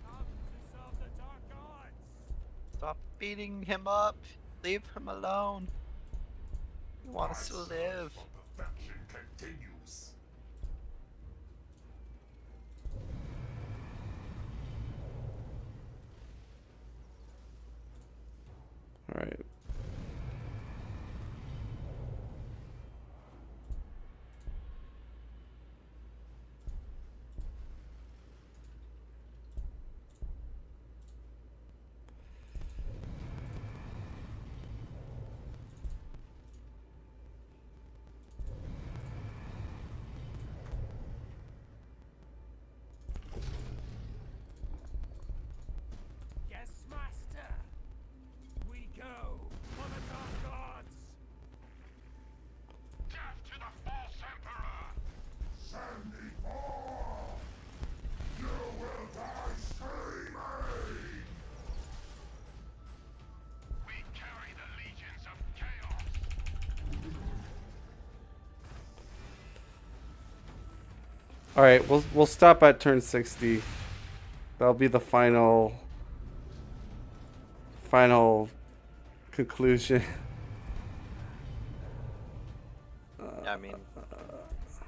Come to serve the dark gods! Stop beating him up. Leave him alone. He wants to live. For perfection continues. All right, we'll stop at turn 60. That'll be the final conclusion. Yeah, I mean, let's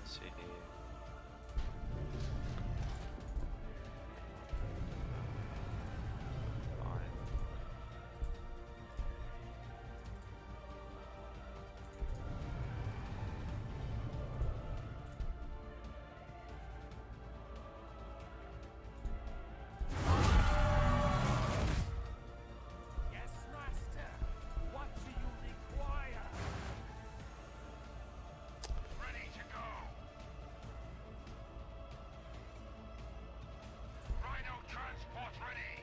see. Fine. Yes, master. What do you require? Ready to go. Rhino transport ready.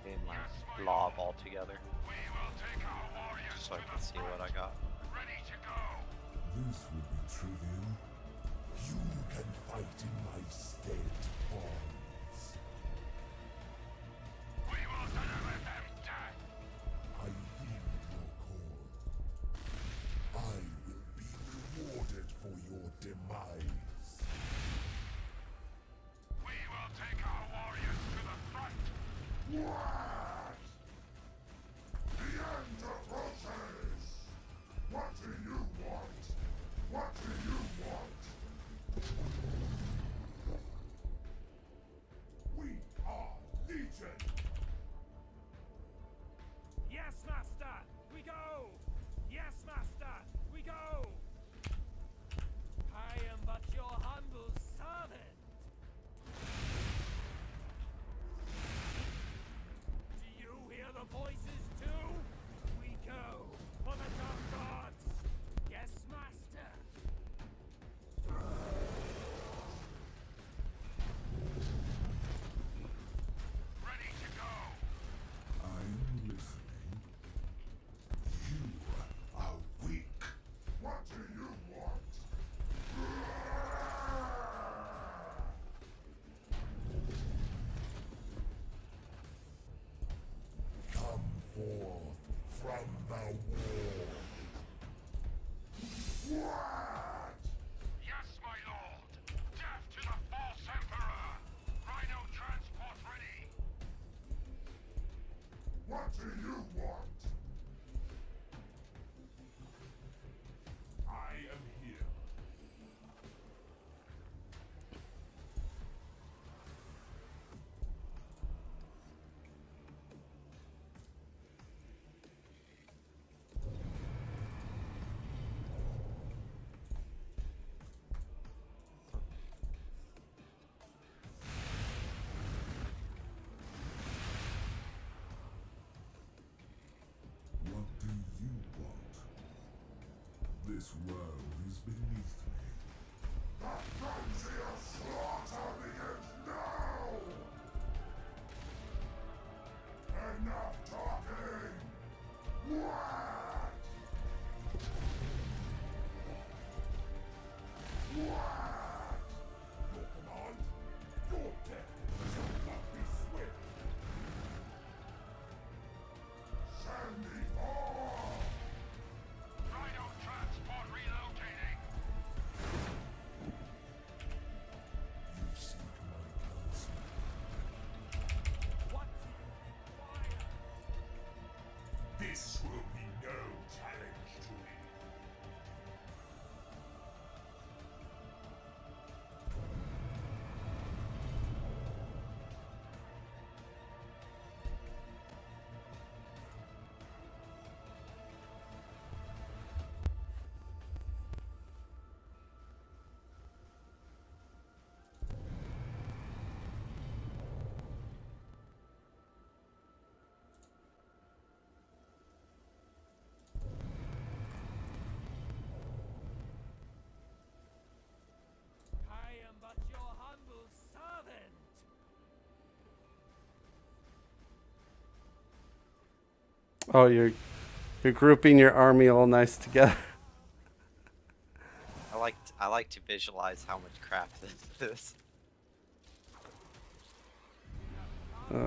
Game my blob all together, We will take our warriors so I to can the see what I got. ready to go. This will be trivial. You can fight in my stead, pawns. We will deliver them death. I heed your call. I will be rewarded for your demise. We will take our warriors to the front. What? The end approaches! What do you want? What do you want? We are Legion! Yes, master. We go. Yes, master. We go. I am but your humble servant. Do you hear the voices too? We go for the dark gods. Yes, master. Ready to go. I'm listening. You are weak. What do you want? Come forth from the war. What? Yes, my lord. Death to the false emperor. Rhino transport ready. What do you want? I am here. What do you want? This world is beneath me. The frenzy of slaughter begins now! Enough talking! What? What? Your command? Your death shall not be swift! Send me on! Rhino transport relocating. You seek my counsel. What do you require? This will be no challenge to me. I am but your humble servant. Oh, you're grouping your army all nice together. I like to visualize how much crap this is.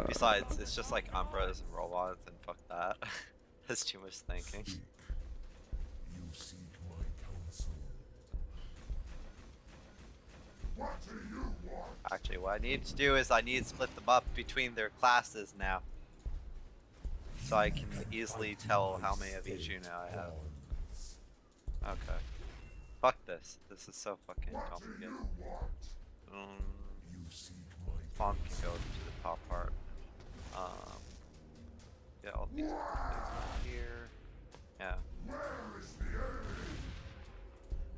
Besides, it's just like Umbras and robots, and fuck that. That's too much thinking. Speak. You seek my counsel. Actually, what I need to do is I need to split them up between their classes now. So I can easily tell how many of each unit I have. Okay. Fuck this. This is so fucking complicated. Spawn can go to the top part. Yeah, all these things here. Yeah.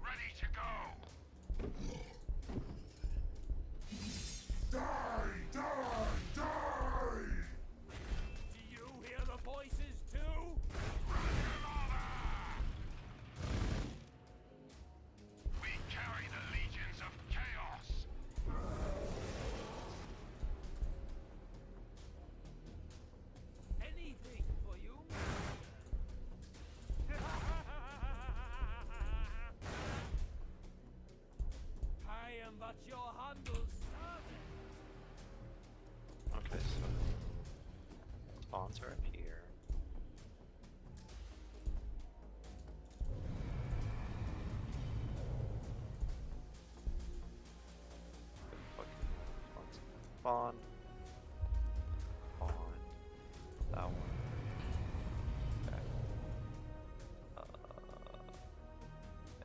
Ready to go. Do you hear the voices too? We carry the legions of chaos. Anything for you. I am but your humble servant. Okay, so spawns are up here. Spawn. Spawn. That one. Okay.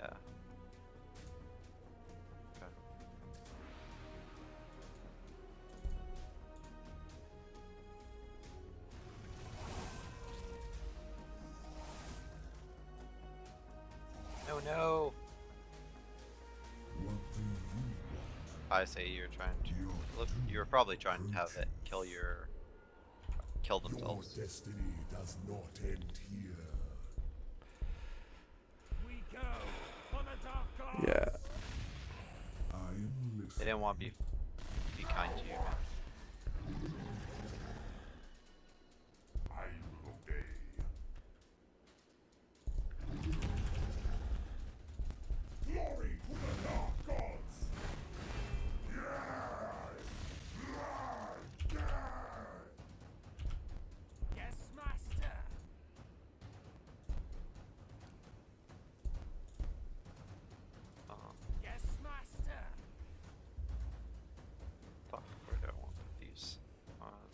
Yeah. Okay. No, no. I say you're trying to look. You're probably trying to have it kill themselves. Your destiny does not end here. We go for the dark gods. Yeah. I am listening. They didn't want to be kind to you, man. I will obey. Glory to the dark gods. Yes, master. Yes, master. Fuck, where do I want to put these?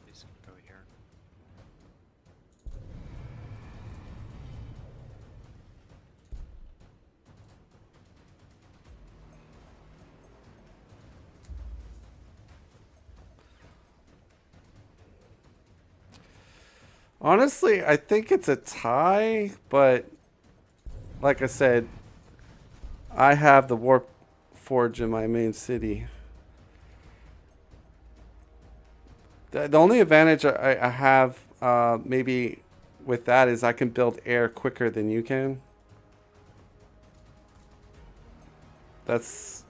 These can go here. Honestly, I think it's a tie, but like I said, I have the Warp Forge in my main city. The only advantage I have maybe with that is I can build air quicker than you can. That's...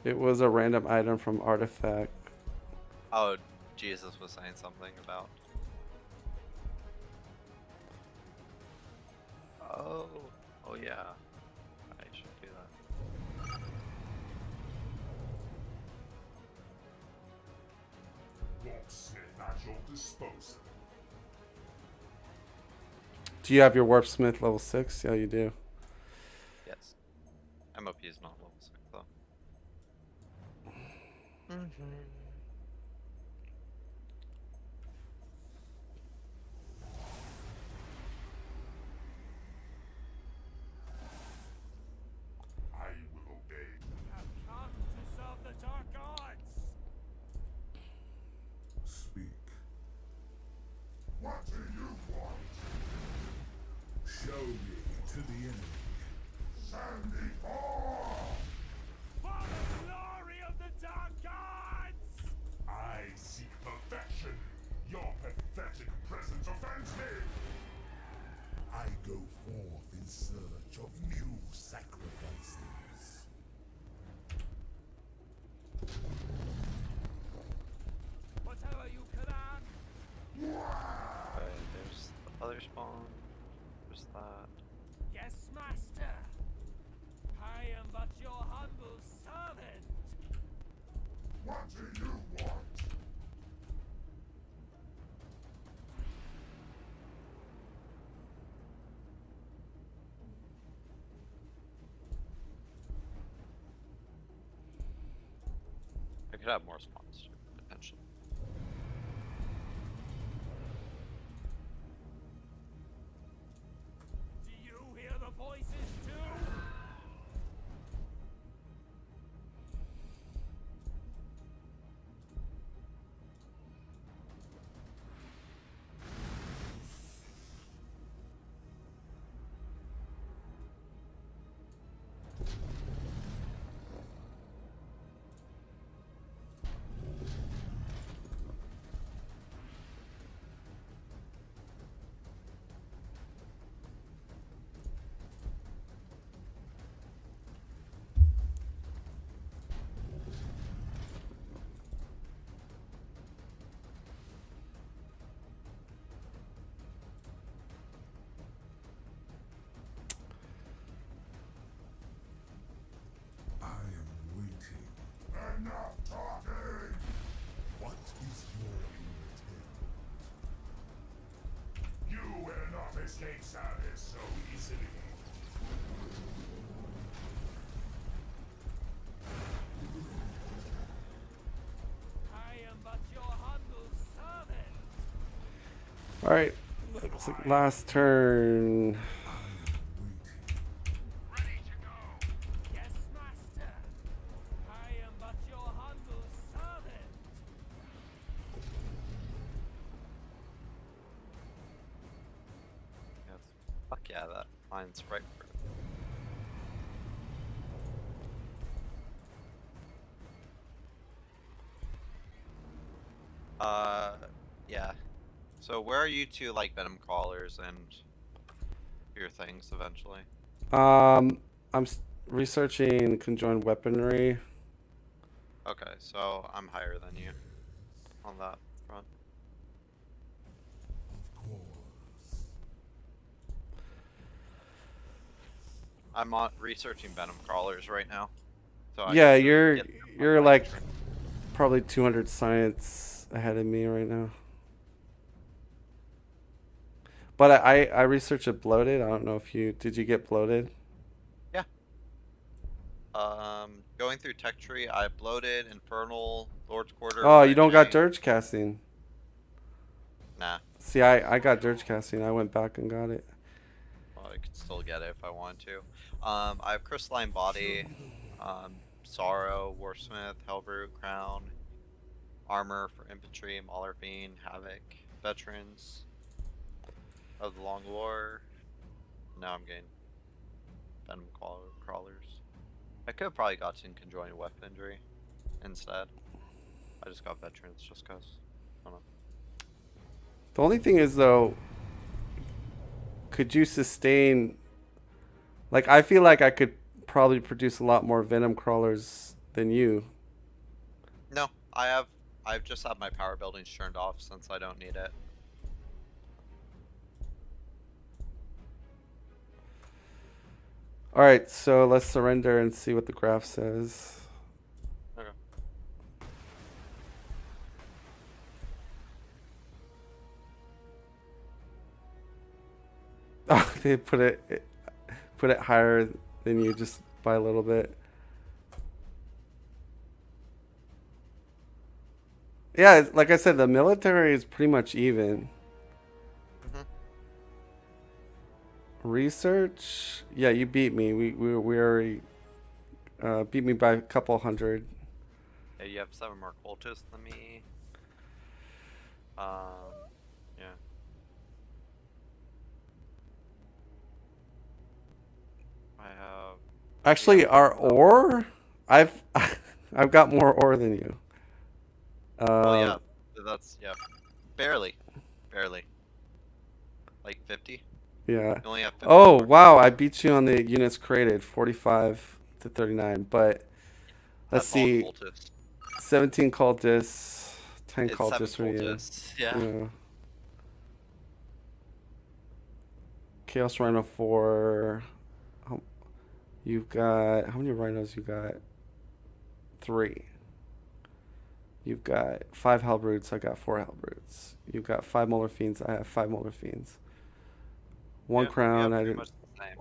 It was a random item from Artifact. Oh, Jesus was saying something about. Oh, oh yeah. I should do that. Locksmith at your disposal. Do you have your Warp Smith level 6? Yeah, you do. Yes. MOP is not level 6 though. I will obey. Have come to serve the dark gods. Speak. What do you want? Show me to the enemy. Send me forth. For the glory of the dark gods. I seek perfection. Your pathetic presence offends me. I go forth in search of new sacrifices. Whatever you command. Okay, there's the other spawn. There's that. Yes, master. I could have more spawns too, potentially. Do you hear the voices too? I am waiting. Enough talking! What is your intent? You will not escape service so easily. I am but your humble servant. All right. Looks like last turn. Ready to go. Yes, master. I am but your humble servant. Yes. Fuck yeah, that line's right for it. Yeah. So where are you two like venom crawlers and your things eventually? I'm researching conjoined weaponry. Okay, so I'm higher than you on that front. Of course. I'm on researching venom crawlers right now. So I Yeah, get to you're get them on you're my like stream. probably 200 science ahead of me right now. But I researched it bloated. I don't know if you did you get bloated? Yeah. Going through tech tree, I bloated, infernal, Lord's Quarter, Oh, you red don't got jank. dirge casting. Nah. See, I got dirge casting. I went back and got it. Well, I could still get it if I want to. I have crystalline body, sorrow, warsmith, hellbrute, crown, armor for infantry, mauler fiend, havoc, veterans of the long war. Now I'm getting venom crawlers. I could have probably gotten conjoined weaponry instead. I just got veterans just cause. I don't know. The only thing is though, could you sustain? Like I feel like I could probably produce a lot more venom crawlers than you. No, I've just had my power buildings turned off since I don't need it. All right, so let's surrender and see what the graph says. Okay. Oh, they put it higher than you just by a little bit. Yeah, like I said, the military is pretty much even. Mhm. Research, yeah, you beat me. We already beat me by a couple hundred. Yeah, you have 7 more cultists than me. Yeah. I have. Actually, Yeah. our ore, I've I've got more ore than you. Well, yeah. That's barely, barely. Like 50. Yeah. You only have 50 Oh more. wow, I beat you on the units created, 45 to 39. But let's That's all see, cultists. 17 cultists, 10 It's 7 cultists for you. cultists. Yeah. Yeah. Chaos Rhino 4. You've got how many rhinos? You got 3. You've got 5 Hellbrutes. I got 4 Hellbrutes. You've got 5 Molar Fiends. I have 5 Molar Fiends. 1 Yeah, we crown. have I pretty didn't. much the same.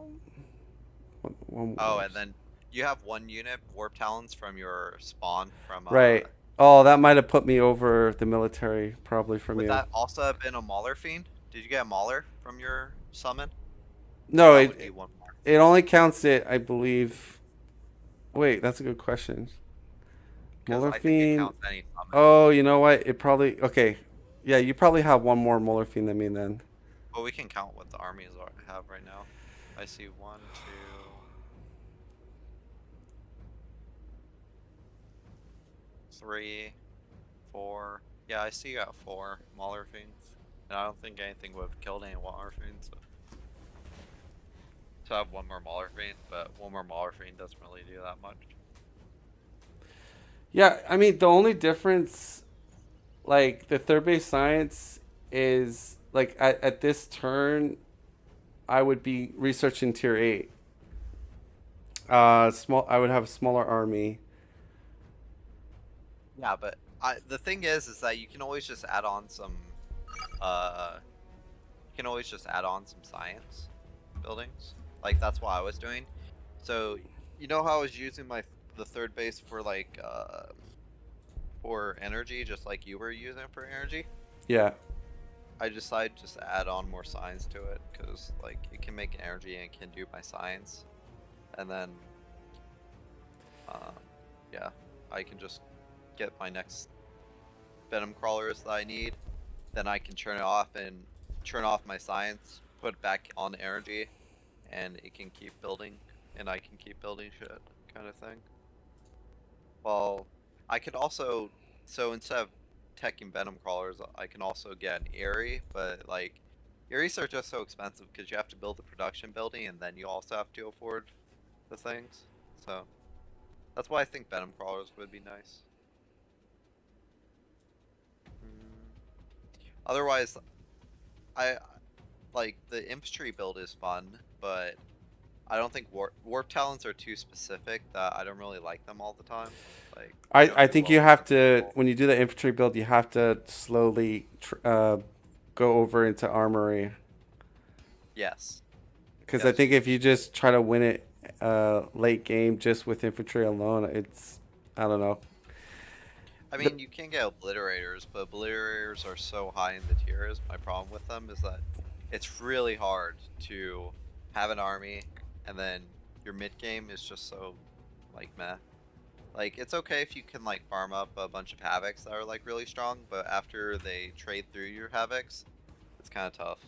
One Oh, more. and then you have 1 unit warp talons from your spawn from Right. Oh, that might have put me over the military, probably from Would you. that also have been a Mauler fiend? Did you get a Mauler from your summon? Because No, that would be it one more. it only counts it, I believe. Wait, that's a good question. Because Molar I think it Fiend. counts any summon. Oh, you know what? It probably okay. Yeah, you probably have one more Molar Fiend than me then. But we can count what the armies have right now. I see 1, 2, 3, 4. Yeah, I see you got 4 Mauler fiends. And I don't think anything would have killed any Mauler fiends. So I have one more Mauler fiend, but one more Mauler fiend doesn't really do that much. Yeah, I mean the only difference, like the third base science, is like at this turn, I would be researching tier 8. Small. I would have a smaller army. Yeah, but the thing is that you can always just add on some, you can always just add on some science buildings. Like that's what I was doing. So you know how I was using the third base for like for energy, just like you were using it for energy. Yeah. I decided just to add on more science to it because like it can make energy and it can do my science, and then yeah, I can just get my next venom crawlers that I need. Then I can turn it off and turn off my science, put it back on energy, and it can keep building, and I can keep building shit, kind of thing. Well, I could also, so instead of teching venom crawlers, I can also get an Eerie, but like, Eerie's are just so expensive because you have to build the production building and then you also have to afford the things. So, that's why I think venom crawlers would be nice. Otherwise, I like the infantry build is fun, but I don't think warp talons are too specific that I don't really like them all the time. Like they don't I do think well you with have some to, people. when you do the infantry build, you have to slowly go over into armory. Yes. Because I Yes, think you if you just try to win it late game just with infantry alone, it's, I don't know. I mean, you can get obliterators, but obliterators are so high in the tiers. My problem with them is that it's really hard to have an army and then your mid game is just so like meh. Like it's okay if you can like farm up a bunch of havocs that are like really strong, but after they trade through your havocs, it's kind of tough.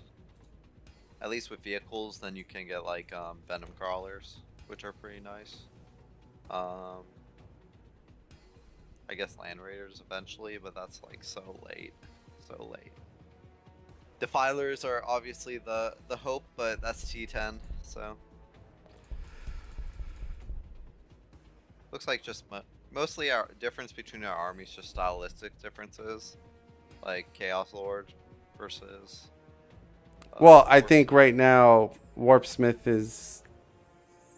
At least with vehicles, then you can get like venom crawlers, which are pretty nice. Um, I guess land raiders eventually, but that's like so late, so late. Defilers are obviously the hope, but that's T10, so looks like just mostly our difference between our armies just stylistic differences, like Chaos Lord versus. Well, I Warp think right now Warp Smith is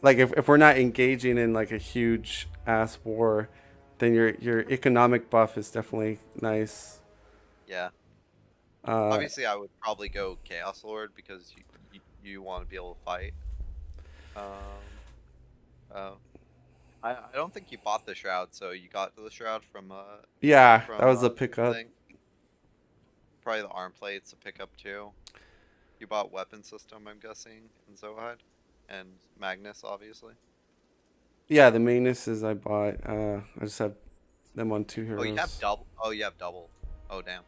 like, if we're not engaging in like a huge ass war, then your economic buff is definitely nice. Yeah, Uh, obviously I would probably go Chaos Lord because you want to be able to fight. Um, oh, I don't think you bought the shroud, so you got the shroud yeah, that from was a pickup. thing. Probably the arm plates a pickup too. You bought weapon system, I'm guessing, and Zohide, and Magnus, obviously. Yeah, the Magnuses I bought. I just have them on 2 Oh, you have heroes. double. Oh, you have double. Oh, damn,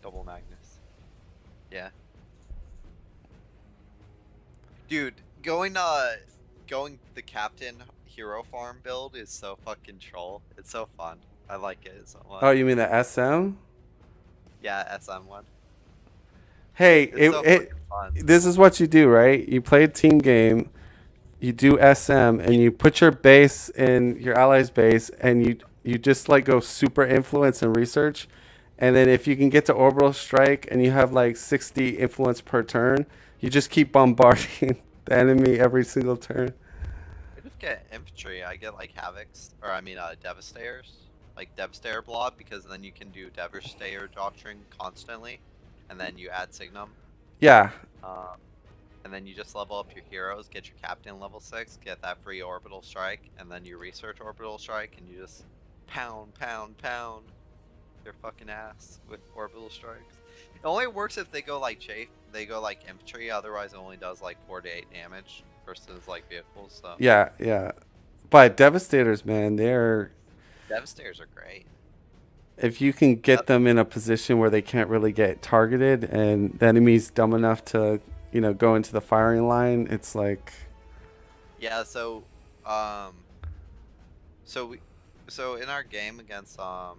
double Magnus. Yeah, dude, going the captain hero farm build is so fucking troll. It's so fun. I like it so Oh, much. you mean the SM? Yeah, SM one. Hey, It's so fucking fun. this is what you do, right? You play a team game, you do SM, and you put your base in your ally's base, and you just like go super influence and research, and then if you can get to orbital strike and you have like 60 influence per turn, you just keep bombarding the enemy every single turn. I just get infantry. I get like havocs, or I mean, devastators, like devastator blob, because then you can do devastator doctrine constantly, and then you add signum, Yeah, um, and then you just level up your heroes, get your captain level 6, get that free orbital strike, and then you research orbital strike, and you just pound, pound, pound their fucking ass with orbital strikes. It only works if they go like chafe. They go like infantry. Otherwise, it only does like 4 to 8 damage versus like vehicles. So Yeah, yeah. But Devastators, man, they're Devastators are great. if you can get them in a position where they can't really get targeted and the enemy's dumb enough to, go into the firing line, it's like Yeah. Um, so we, so in our game against Ard,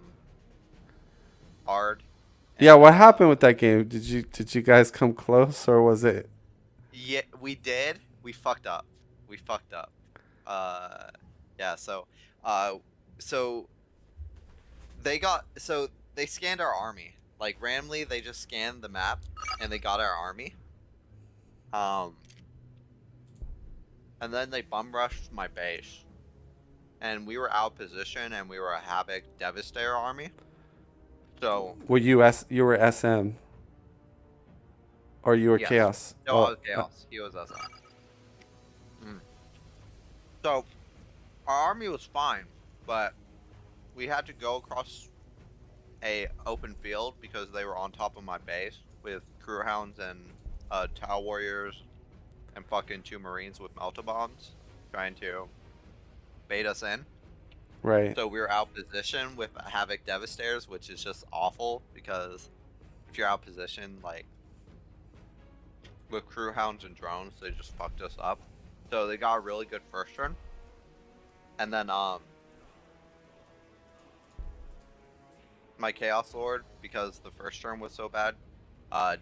yeah, and what happened with that game? Did you guys come close or was it yeah, we did. We fucked up. We fucked up. Uh, yeah. Uh, so they scanned our army. Like randomly, they just scanned the map and they got our army. Um, and then they bum rushed my base, and we were out of position, and we were a Havoc Devastator army. So you were SM or you were yes, Chaos? no, I was Chaos. He was SM. So our army was fine, but we had to go across a open field because they were on top of my base with crew hounds and Tau warriors and fucking 2 marines with melta bombs trying to bait us in. Right. So we were out of position with Havoc Devastators, which is just awful because if you're out of position, like with crew hounds and drones, they just fucked us up. So they got a really good first turn, and then my Chaos Lord, because the first turn was so bad,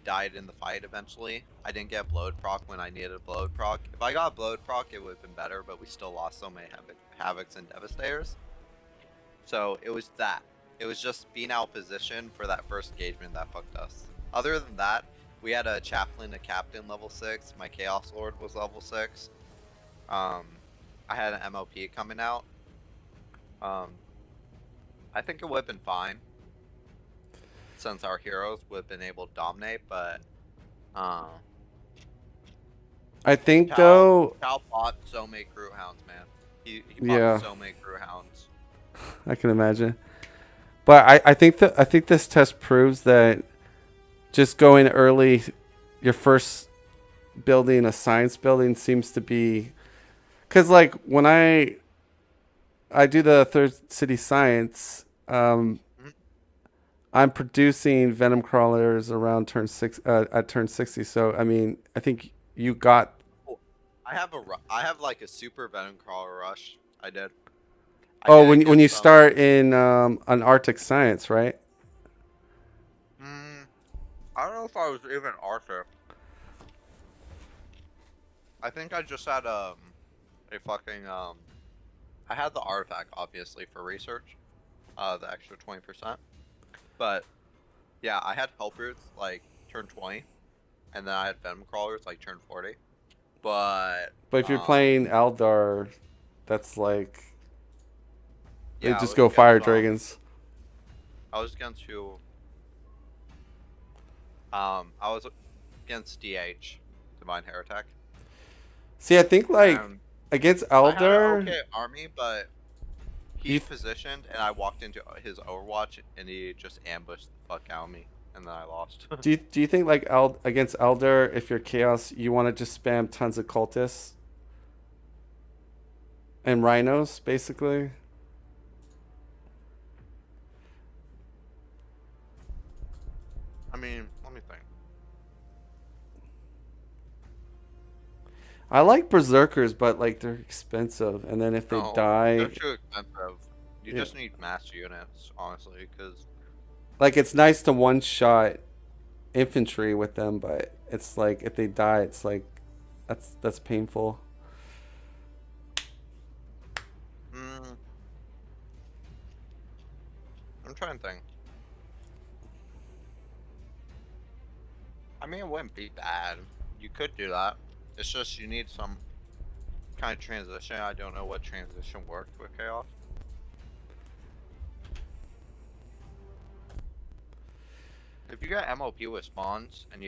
died in the fight eventually. I didn't get Blowed proc when I needed a Blowed proc. If I got Blowed proc, it would have been better, but we still lost so many Havocs and Devastators. So it was that. It was just being out of position for that first engagement that fucked us. Other than that, we had a Chaplain, a Captain level 6. My Chaos Lord was level 6. I had an MOP coming out. I think it would have been fine, since our heroes would have been able to dominate, but I think though, Cal bought so many crew hounds, man. He yeah, bought so many crew hounds. I can imagine. But I think this test proves that just going early, your first building, a science building, seems to be, because like when I do the third city science, I'm producing venom crawlers around turn 6 at turn 60. So I mean, I think you got. I have like a super venom crawler rush. I did. Oh, when you start in an Arctic science, right? I don't know if I was even Arthur. I think I just had a fucking I had the artifact obviously for research, the extra 20%. But yeah, I had help roots like turn 20, and then I had venom crawlers like turn 40. But if you're playing Eldar, that's like they yeah, just go fire dragons. I was against who? I was against DH, Divine Heretic. See, I think like against Eldar, I had an okay army, but he positioned, and I walked into his Overwatch, and he just ambushed the fuck out of me, and then I lost. do you think like against Eldar, if you're Chaos, you want to just spam tons of cultists and rhinos, basically? I mean, let me think. I like berserkers, but like they're expensive, and then if they die, they're too expensive. You just need mass units, honestly, because like it's nice to one shot infantry with them, but it's like if they die, it's like that's painful. I'm trying to think. I mean, it wouldn't be bad. You could do that. It's just you need some kind of transition. I don't know what transition worked with Chaos. If you got MOP with spawns and you